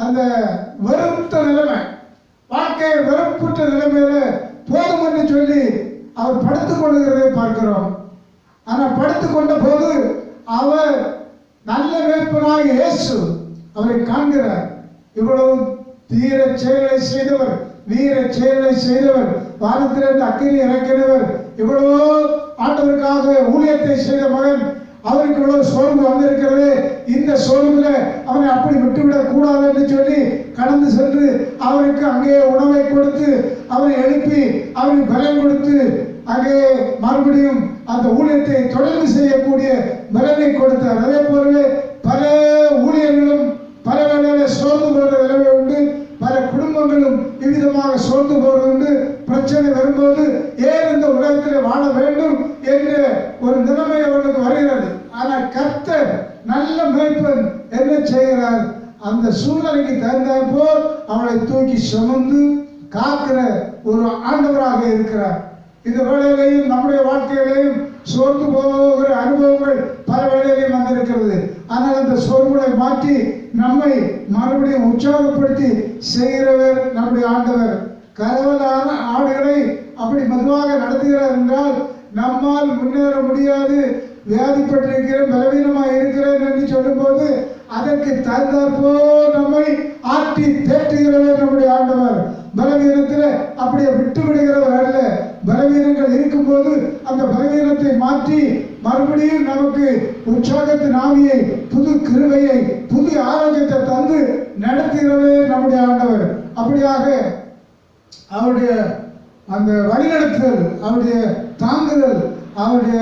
அந்த வெறுத்த நிலைமை, வாழ்க்கையை வெறுப்புற்ற நிலைமையில போதும் என்று சொல்லி அவர் படுத்துக் கொள்கிறதை பார்க்கிறோம். ஆனால் படுத்துக் கொண்ட போது அவர் நல்ல மேய்ப்பனாக இயேசு அவரை காண்கிறார். இவ்வளவு தீர செயல்களை செய்தவர், வீர செயல்களை செய்தவர், வானத்திலிருந்து அக்கினி இறக்கினவர், இவ்வளவோ ஆண்டவருக்காக ஊழியத்தை செய்த மகன், அவருக்கு இவ்வளவு சோர்வு வந்திருக்கிறது. இந்த சோர்வுல அவனை அப்படி விட்டுவிடக் கூடாது என்று சொல்லி கடந்து சென்று அவருக்கு அங்கே உணவை கொடுத்து அவனை எழுப்பி அவனுக்கு பலம் கொடுத்து அங்கே மறுபடியும் அந்த ஊழியத்தை தொடர்ந்து செய்யக்கூடிய பலனை கொடுத்தார். அதே போலவே பல ஊழியர்களும் பல வேளையில சோர்ந்து போகிற நிலைமை உண்டு. பல குடும்பங்களும் இவ்விதமாக சோர்ந்து போவது, பிரச்சனை வரும்போது ஏன் இந்த உலகத்தில் வாழ வேண்டும் என்ற ஒரு நிலைமை அவனுக்கு வருகிறது. ஆனால் கர்த்தர் நல்ல மேய்ப்பன் என்ன செய்கிறார்? அந்த சூழ்நிலைக்கு தகுந்தாற் போல் அவளை தூக்கி சுமந்து காக்கிற ஒரு ஆண்டவராக இருக்கிறார். இந்த வேளையிலையும் நம்முடைய வாழ்க்கையிலையும் சோர்ந்து போகிற அனுபவங்கள் பல வேளையிலையும் வந்திருக்கிறது. ஆனால் அந்த சோர்வுகளை மாற்றி நம்மை மறுபடியும் உற்சாகப்படுத்தி செய்கிறவர் நம்முடைய ஆண்டவர். கரவலான ஆடுகளை அப்படி மெதுவாக நடத்துகிறார் என்றால் நம்மால் முன்னேற முடியாது, வியாதிப்பட்டிருக்கிறேன், பலவீனமாக இருக்கிறேன் என்று சொல்லும்போது அதற்கு தகுந்தாற்போல் நம்மை ஆட்டி தேற்றுகிறவர் நம்முடைய ஆண்டவர். பலவீனத்தில் அப்படியே விட்டு விடுகிறவர் அல்ல. பலவீனங்கள் இருக்கும்போது அந்த பலவீனத்தை மாற்றி மறுபடியும் நமக்கு உற்சாகத்தின் ஆவியை, புது கிருபையை, புதிய ஆரோக்கியத்தை தந்து நடத்துகிறவர் நம்முடைய ஆண்டவர். அப்படியாக அவருடைய அந்த வழிநடத்துதல், அவருடைய தாங்குதல், அவருடைய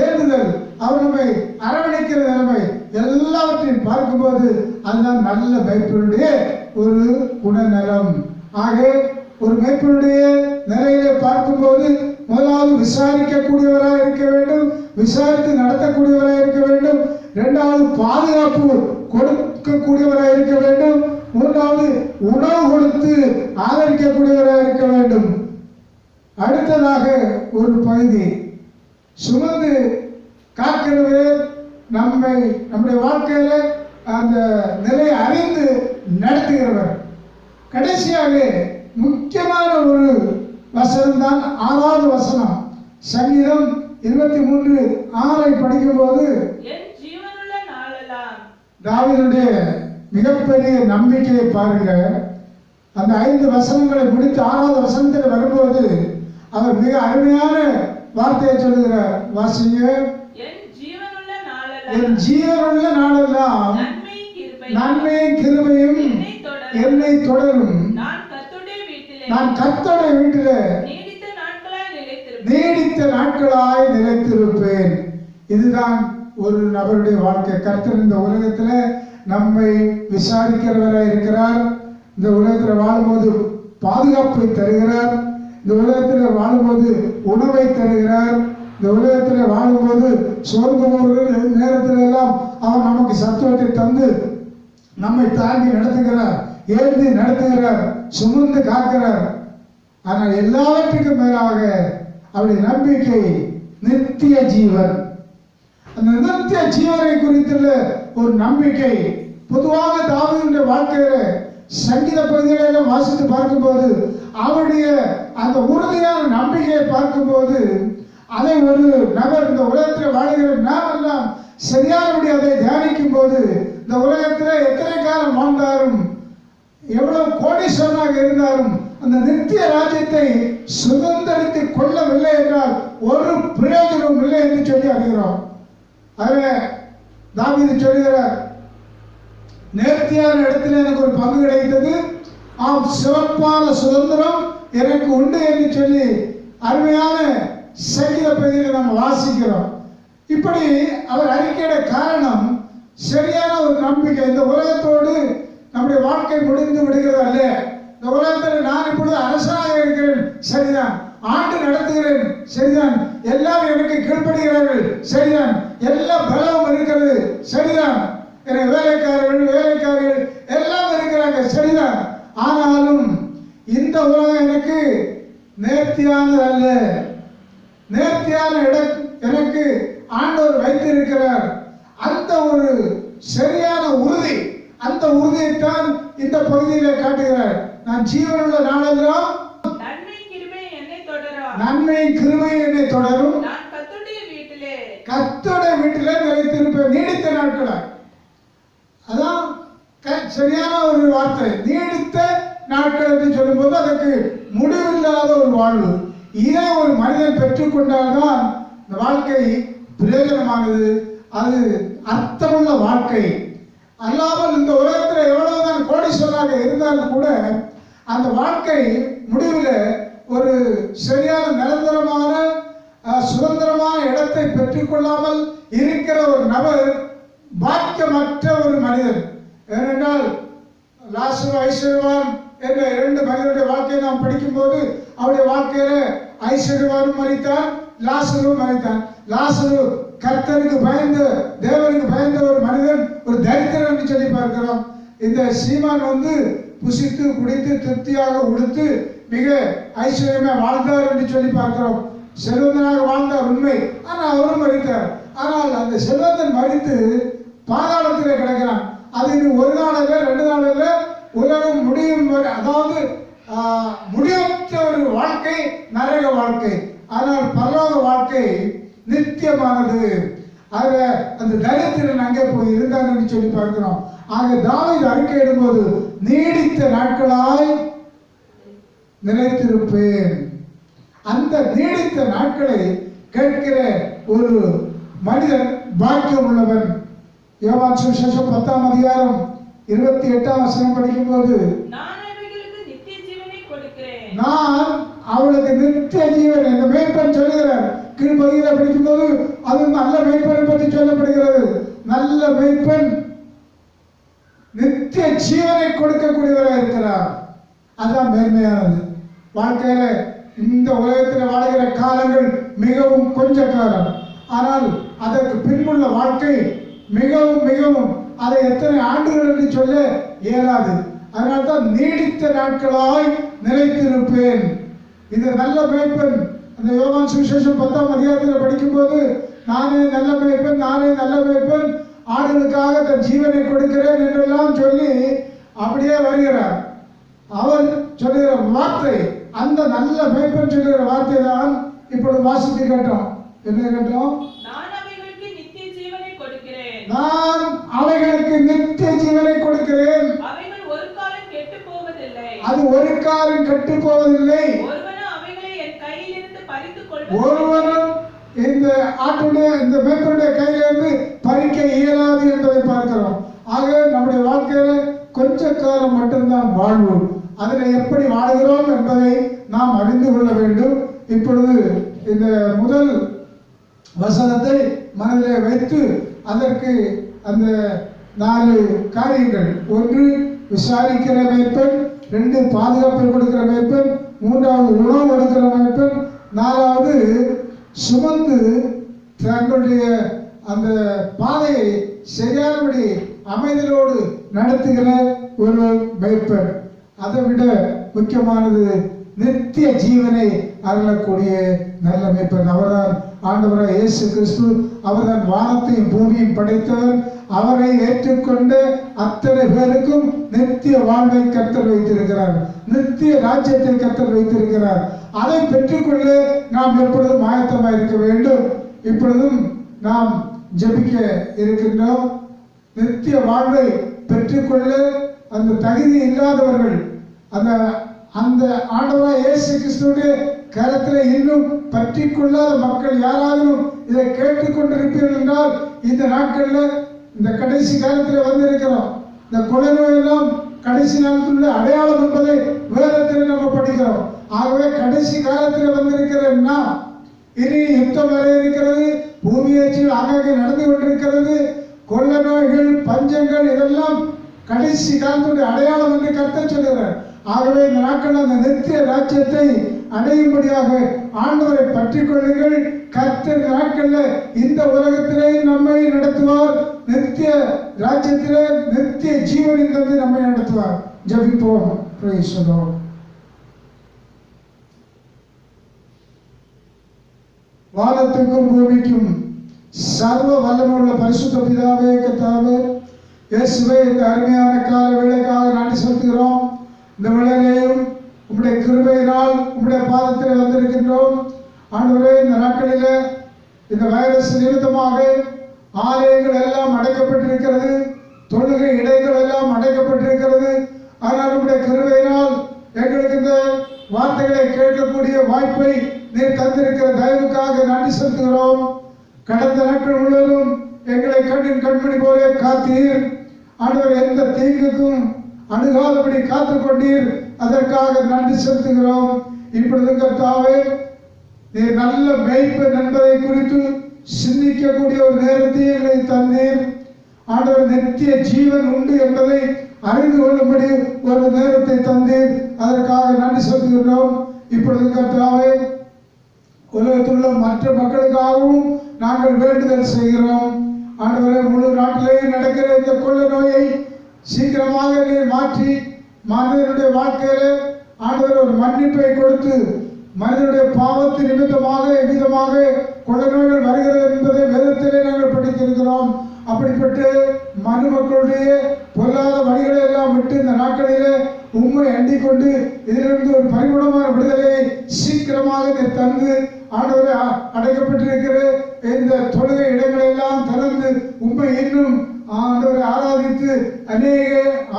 ஏந்துதல், அவர் நம்மை அரவணைக்கிற நிலைமை எல்லாவற்றையும் பார்க்கும்போது அதுதான் நல்ல மேய்ப்பனுடைய ஒரு குணநலம். ஆக ஒரு மேய்ப்பனுடைய நிலையிலே பார்க்கும்போது முதலாவது விசாரிக்கக்கூடியவராக இருக்க வேண்டும், விசாரித்து நடத்தக்கூடியவராக இருக்க வேண்டும். இரண்டாவது பாதுகாப்பு கொடுக்கக்கூடியவராக இருக்க வேண்டும். மூன்றாவது உணவு கொடுத்து ஆதரிக்கக்கூடியவராக இருக்க வேண்டும். அடுத்ததாக ஒரு பகுதி சுமந்து காக்கிறவர் நம்முடைய வாழ்க்கையில அந்த நிலையை அறிந்து நடத்துகிறவர். கடைசியாக முக்கியமான ஒரு வசனம் தான் 6வது வசனம். சங்கீதம் 23:6 படிக்கும்போது தாவீதுடைய மிகப்பெரிய நம்பிக்கையை பாருங்க. அந்த 5 வசனங்களை முடித்து 6வது வசனத்தில் வரும்போது அவர் மிக அருமையான வார்த்தையை சொல்லுகிறார். வாசிங்க. என் ஜீவனுள்ள நாளெல்லாம் நன்மையும் கிருபையும் என்னை தொடரும். நான் கர்த்தருடைய வீட்டிலே நீடித்த நாட்களாய் நிலைத்திருப்பேன். இதுதான் ஒரு நபருடைய வாழ்க்கை. கர்த்தர் இந்த உலகத்தில் நம்மை விசாரிக்கிறவராய் இருக்கிறார். இந்த உலகத்தில் வாழும்போது பாதுகாப்பை தருகிறார். இந்த உலகத்தில் வாழும்போது உணவை தருகிறார். இந்த உலகத்தில் வாழும்போது சோர்ந்து போகிற நேரத்தில் எல்லாம் அவர் நமக்கு சத்துவத்தை தந்து நம்மை தாங்கி நடத்துகிறார், ஏந்தி நடத்துகிறார், சுமந்து காக்கிறார். ஆனால் எல்லாவற்றுக்கும் மேலாக அவருடைய நம்பிக்கை நித்திய ஜீவன். அந்த நித்திய ஜீவனை குறித்துள்ள ஒரு நம்பிக்கை பொதுவாக தாவீதுடைய வாழ்க்கையில சங்கீத பகுதிகளெல்லாம் வாசித்து பார்க்கும்போது அவருடைய அந்த உறுதியான நம்பிக்கையை பார்க்கும்போது அதை ஒரு நபர் இந்த உலகத்தில் வாழ்கிற நாம் எல்லாம் சரியானபடி அதை தியானிக்கும் போது இந்த உலகத்தில் எத்தனை காலம் வாழ்ந்தாலும் எவ்வளவு கோடீஸ்வரனாக இருந்தாலும் அந்த நித்திய ராஜ்யத்தை சுதந்திரித்து கொள்ளவில்லை என்றால் ஒரு பிரயோஜனம் இல்லை என்று சொல்லி அறிகிறோம். அதில் தாவீது சொல்லுகிறார், நேர்த்தியான இடத்துல எனக்கு ஒரு பங்கு கிடைத்தது, ஆம் சிறப்பான சுதந்திரம் எனக்கு உண்டு என்று சொல்லி அருமையான சங்கீத பகுதியில் நம்ம வாசிக்கிறோம். இப்படி அவர் அறிக்கையிட காரணம் சரியான ஒரு நம்பிக்கை. இந்த உலகத்தோடு நம்முடைய வாழ்க்கை முடிந்து விடுகிறது அல்ல. இந்த உலகத்தில் நான் இப்பொழுது அரசனாக இருக்கிறேன், சரிதான். ஆண்டு நடத்துகிறேன், சரிதான். எல்லாரும் எனக்கு கீழ்ப்படுகிறார்கள், சரிதான். எல்லா பலமும் இருக்கிறது, சரிதான். எனக்கு வேலைக்காரர்கள் எல்லாம் இருக்கிறாங்க, சரிதான். ஆனாலும் இந்த உலகம் எனக்கு நேர்த்தியானது அல்ல. நேர்த்தியான இடம் எனக்கு ஆண்டவர் வைத்திருக்கிறார். அந்த ஒரு சரியான உறுதி, அந்த உறுதியைத்தான் இந்த பகுதியிலே காட்டுகிறார். நான் ஜீவனுள்ள நாளெல்லாம் நன்மையின் கிருபை என்னை தொடரும். நான் கர்த்தருடைய வீட்டிலே நிலைத்திருப்பேன் நீடித்த நாட்களாய். அதான் சரியான ஒரு வார்த்தை. நீடித்த நாட்கள் என்று சொல்லும்போது அதற்கு முடிவில்லாத ஒரு வாழ்வு. இதை ஒரு மனிதன் பெற்றுக்கொண்டால்தான் இந்த வாழ்க்கை பிரயோஜனமானது, அது அர்த்தமுள்ள வாழ்க்கை. அல்லாமல் இந்த உலகத்தில் எவ்வளவுதான் கோடீஸ்வரனாக இருந்தாலும் கூட அந்த வாழ்க்கை முடிவில் ஒரு சரியான நிரந்தரமான சுதந்திரமான இடத்தை பெற்றுக்கொள்ளாமல் இருக்கிற ஒரு நபர் பாக்கியமற்ற ஒரு மனிதன். ஏனென்றால் லாசரு, ஐஸ்வர்யவான் என்ற இரண்டு மனிதனுடைய வாழ்க்கையை நாம் படிக்கும்போது அவருடைய வாழ்க்கையில ஐஸ்வர்யவானும் மரித்தான், லாசரும் மரித்தான். லாசரு கர்த்தருக்கு பயந்து தேவனுக்கு பயந்த ஒரு மனிதன், ஒரு தரித்திரன் என்று சொல்லி பார்க்கிறோம். இந்த சீமான் புசித்து குடித்து திருப்தியாக உடுத்து மிக ஐஸ்வர்யமே வாழ்ந்தார் என்று சொல்லி பார்க்கிறோம். செல்வந்தனாக வாழ்ந்தார் உண்மை, ஆனால் அவரும் மரித்தார். ஆனால் அந்த செல்வந்தன் மரித்து பாதாளத்திலே கிடக்கிறான். அது இன்னும் ஒரு நாள் இல்லை, 2 நாள் இல்லை, உலகம் முடியும் வரை, அதாவது முடிவற்ற ஒரு வாழ்க்கை நரக வாழ்க்கை. ஆனால் பரலோக வாழ்க்கை நித்தியமானது. ஆக அந்த தரித்திரன் அங்கே போய் இருந்தார் என்று சொல்லி பார்க்கிறோம். ஆக தாவீது அறிக்கையிடும்போது நீடித்த நாட்களாய் நிலைத்திருப்பேன். அந்த நீடித்த நாட்களை கேட்கிற ஒரு மனிதன் பாக்கியம் உள்ளவன். யோவான் சுவிசேஷம் 10ஆம் அதிகாரம் 28ஆம் வசனம் படிக்கும்போது நான் அவளுக்கு நித்திய ஜீவன் என்ற மேய்ப்பன் சொல்லுகிறார். கீழ்பகுதியில் படிக்கும்போது அது நல்ல மேய்ப்பனை பற்றி சொல்லப்படுகிறது. நல்ல மேய்ப்பன் நித்திய ஜீவனை கொடுக்கக்கூடியவராக இருக்கிறார். அதுதான் மேன்மையானது. வாழ்க்கையில இந்த உலகத்தில் வாழ்கிற காலங்கள் மிகவும் கொஞ்ச காலம். ஆனால் அதற்கு பின்புள்ள வாழ்க்கை மிகவும் மிகவும், அதை எத்தனை ஆண்டுகள் என்று சொல்ல இயலாது. அதனால்தான் நீடித்த நாட்களாய் நிலைத்திருப்பேன். இது நல்ல மேய்ப்பன். அந்த யோவான் சுவிசேஷம் 10ஆம் அதிகாரத்தில் படிக்கும்போது நானே நல்ல மேய்ப்பன் ஆடுகளுக்காக தன் ஜீவனை கொடுக்கிறேன் என்றெல்லாம் சொல்லி அப்படியே வருகிறார். அவர் சொல்லுகிற வார்த்தை, அந்த நல்ல மேய்ப்பன் சொல்லுகிற வார்த்தை தான் இப்பொழுது வாசித்து கேட்டோம். என்ன கேட்டோம்? நான் அவைகளுக்கு நித்திய ஜீவனை கொடுக்கிறேன். அவைகள் ஒரு காலம் கெட்டுப் போவதில்லை. அது ஒரு காலம் கெட்டுப் போவதில்லை. ஒருவனும் அவைகளை என் கையிலிருந்து பறித்துக் கொள்வது. ஒருவனும் இந்த ஆட்டுடைய இந்த மேய்ப்பனுடைய கையிலிருந்து பறிக்க இயலாது என்பதை பார்க்கிறோம். ஆக நம்முடைய வாழ்க்கையில கொஞ்ச காலம் மட்டும்தான் வாழ்வு. அதில் எப்படி வாழ்கிறோம் என்பதை நாம் அறிந்து கொள்ள வேண்டும். இப்பொழுது இந்த முதல் வசனத்தை மனதிலே வைத்து அதற்கு அந்த 4 காரியங்கள்: 1 விசாரிக்கிற மேய்ப்பன், 2 பாதுகாப்பை கொடுக்கிற மேய்ப்பன், 3வது உணவு கொடுக்கிற மேய்ப்பன், 4வது சுமந்து தங்களுடைய அந்த பாதையை சரியானபடி அமைதலோடு நடத்துகிற ஒரு மேய்ப்பன். அதை விட முக்கியமானது நித்திய ஜீவனை அருளக்கூடிய நல்ல மேய்ப்பன். அவர்தான் ஆண்டவராய் இயேசு கிறிஸ்து. அவர்தான் வானத்தையும் பூமியும் படைத்தவர். அவரை ஏற்றுக்கொண்ட அத்தனை பேருக்கும் நித்திய வாழ்வை கர்த்தர் வைத்திருக்கிறார். நித்திய ராஜ்யத்தை கர்த்தர் வைத்திருக்கிறார். அதை பெற்றுக்கொள்ள நாம் எப்பொழுதும் ஆயத்தமாக இருக்க வேண்டும். இப்பொழுதும் நாம் ஜெபிக்க இருக்கின்றோம். நித்திய வாழ்வை பெற்றுக்கொள்ள அந்த தகுதி இல்லாதவர்கள், அந்த ஆண்டவராய் இயேசு கிறிஸ்துவுடைய கரத்தில் இன்னும் பற்றி கொள்ளாத மக்கள் யாராலும் இதை கேட்டுக்கொண்டிருப்பீர்கள் என்றால், இந்த நாட்களில் இந்த கடைசி காலத்தில் வந்திருக்கிறோம். இந்த கொலை நோயெல்லாம் கடைசி நாட்களுடைய அடையாளம் என்பதை வேதத்தில் நம்ம படிக்கிறோம். ஆகவே கடைசி காலத்தில் வந்திருக்கிறோம்னா இனி யுத்தம் வர இருக்கிறது. பூமியச்சில் ஆங்காங்கே நடந்து கொண்டிருக்கிறது. கொள்ள நோய்கள், பஞ்சங்கள், இதெல்லாம் கடைசி காலத்துடைய அடையாளம் என்று கர்த்தர் சொல்லுகிறார். ஆகவே இந்த நாட்கள் அந்த நித்திய ராஜ்யத்தை அடையும்படியாக ஆண்டவரை பற்றி கொள்ளுங்கள். கர்த்தர் இந்த நாட்களில் இந்த உலகத்திலே நம்மை நடத்துவார். நித்திய ராஜ்யத்திலே நித்திய ஜீவனில் தந்து நம்மை நடத்துவார். ஜெபிப்போம். Praise the Lord. வானத்துக்கும் பூமிக்கும் சர்வ வல்லமையுள்ள பரிசுத்த பிதாவே, கர்த்தாவே, இயேசுவே, இந்த அருமையான கால வேளைக்காக நன்றி செலுத்துகிறோம். இந்த வேளையிலேயும் உம்முடைய கிருபையினால் உம்முடைய பாதத்தில் வந்திருக்கின்றோம். ஆண்டவரே, இந்த நாட்களில் இந்த வைரஸ் நிமித்தமாக ஆலயங்கள் எல்லாம் அடைக்கப்பட்டிருக்கிறது, தொழுகை இடைகள் எல்லாம் அடைக்கப்பட்டிருக்கிறது. ஆனால் உம்முடைய கிருபையினால் எங்களுக்கு இந்த வார்த்தைகளை கேட்கக்கூடிய வாய்ப்பை நீர் தந்திருக்கிற தயவுக்காக நன்றி செலுத்துகிறோம். கடந்த நாட்கள் முழுவதும் எங்களை கண்ணின் கண்மணி போல காத்தீர். ஆண்டவர் எந்த தீங்குக்கும் அணுகாதபடி காத்துக் கொண்டீர். அதற்காக நன்றி செலுத்துகிறோம். இப்பொழுது கர்த்தாவே, நீர் நல்ல மேய்ப்பன் என்பதை குறித்து சிந்திக்கக்கூடிய ஒரு நேரத்தை எங்களை தந்தீர். ஆண்டவர் நித்திய ஜீவன் உண்டு என்பதை அறிந்து கொள்ளும்படி ஒரு நேரத்தை தந்தீர். அதற்காக நன்றி செலுத்துகிறோம். இப்பொழுது கர்த்தாவே, உலகத்துள்ள மற்ற மக்களுக்காகவும் நாங்கள் வேண்டுதல் செய்கிறோம். ஆண்டவரே, முழு நாட்டிலேயே நடக்கிற இந்த கொள்ள நோயை சீக்கிரமாக நீர் மாற்றி மனிதனுடைய வாழ்க்கையிலே ஆண்டவர் ஒரு மன்னிப்பை கொடுத்து மனிதனுடைய பாவத்தின் நிமித்தமாக எவ்விதமாக கொள்ள நோய்கள் வருகிறது என்பதை வேதத்திலே நாங்கள் படித்திருக்கிறோம். அப்படிப்பட்ட மனுமக்களுடைய பொல்லாத வழிகளை எல்லாம் விட்டு இந்த நாட்களிலே உண்மை அண்டிக் கொண்டு இதிலிருந்து ஒரு பரிபூர்ணமான விடுதலையை சீக்கிரமாக தந்து ஆண்டவரை அடைக்கப்பட்டிருக்கிற இந்த தொழுகை இடங்களை எல்லாம் திறந்து உண்மை இன்னும் ஆண்டவரை ஆராதித்து அநேக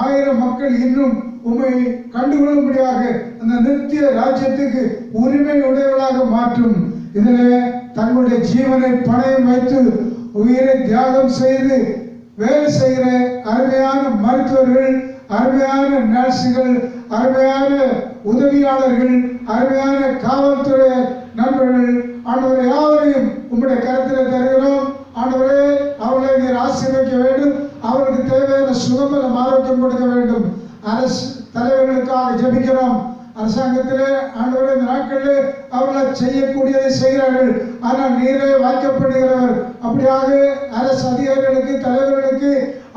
ஆயிரம் மக்கள் இன்னும் உண்மை கண்டுகொள்ளும்படியாக அந்த நித்திய ராஜ்யத்துக்கு உரிமை உடையவர்களாக மாற்றும். இதில் தங்களுடைய ஜீவனை பணயம் வைத்து உயிரை தியாகம் செய்து வேலை செய்கிற அருமையான மருத்துவர்கள், அருமையான நர்ஸுகள், அருமையான உதவியாளர்கள், அருமையான காவல்துறை நண்பர்கள், ஆண்டவரை யாவரையும் உங்களுடைய கருத்தில் தருகிறோம். ஆண்டவரே, அவர்களை நீர் ஆசீர்வதிக்க வேண்டும். அவர்களுக்கு தேவையான சுகபலம் ஆரோக்கியம் கொடுக்க வேண்டும். அரசு தலைவர்களுக்காக ஜெபிக்கிறோம். அரசாங்கத்திலே ஆண்டவரே, இந்த நாட்களில் அவர்கள் செய்யக்கூடியதை செய்கிறார்கள். ஆனால் நீரே வாய்க்கப்படுகிறவர். அப்படியாக அரசு அதிகாரிகளுக்கு, தலைவர்களுக்கு,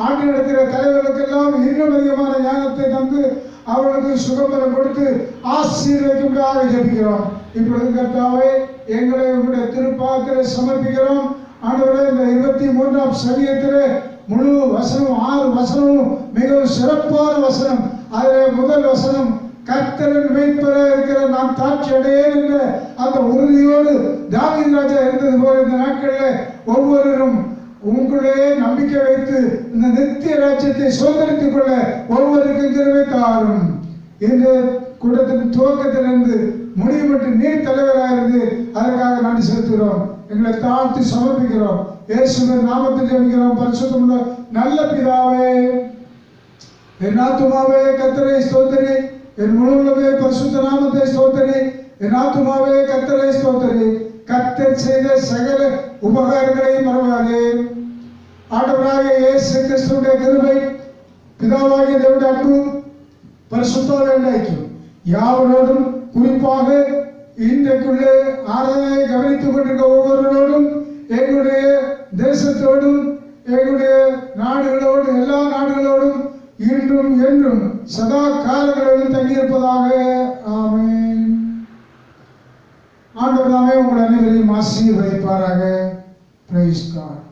ஆண்டு நடத்துகிற தலைவர்களுக்கெல்லாம் இன்னும் அதிகமான ஞானத்தை தந்து அவர்களுக்கு சுகபலம் கொடுத்து ஆசீர்வதிக்கும்படியாக ஜெபிக்கிறோம். இப்பொழுது கர்த்தாவே, எங்களை உங்களுடைய திருப்பாதத்தில் சமர்ப்பிக்கிறோம். ஆண்டவரே, இந்த 23ஆம் சங்கீதத்திலே முழு வசனம் 6 வசனமும் மிகவும் சிறப்பான வசனம். அதில் முதல் வசனம், கர்த்தரின் மேய்ப்பராக இருக்கிற நான் தாட்சி அடையேன் என்ற அந்த உறுதியோடு தாவீது ராஜா இருந்தது போல இந்த நாட்களில் ஒவ்வொருவரும் உங்களுடைய நம்பிக்கை வைத்து இந்த நித்திய ராஜ்யத்தை சுதந்திரித்துக் கொள்ள ஒவ்வொருக்கும் கிருபை தாரும். இந்த கூட்டத்தின் துவக்கத்திலிருந்து முடிவு மட்டும் நீர் தலைவராக இருந்து அதற்காக நன்றி செலுத்துகிறோம். எங்களை தாழ்த்தி சமர்ப்பிக்கிறோம். இயேசுவின் நாமத்தில் ஜெபிக்கிறோம். பரிசுத்தமுள்ள நல்ல பிதாவே, என் ஆத்துமாவே கர்த்தரை ஸ்தோத்திரி, என் முழுவதுமே பரிசுத்த நாமத்தை ஸ்தோத்திரி. என் ஆத்துமாவே கர்த்தரை ஸ்தோத்திரி. கர்த்தர் செய்த சகல உபகாரங்களையும் மறவாதே. ஆண்டவராகிய இயேசு கிறிஸ்துவினுடைய கிருபை, பிதாவாகிய தேவனுடைய அன்பு, பரிசுத்த ஐக்கியம் யாவரோடும், குறிப்பாக இன்றைக்குள்ளே ஆராதனை கவனித்துக் கொண்டிருக்க ஒவ்வொருவரோடும், எங்களுடைய தேசத்தோடும், எங்களுடைய நாடுகளோடு, எல்லா நாடுகளோடும் இன்றும் என்றும் சதா காலங்களிலும் தங்கியிருப்பதாக. ஆமென். ஆண்டவர் தாமே உங்கள் அனைவரையும் ஆசீர்வதிப்பாராக. Praise God.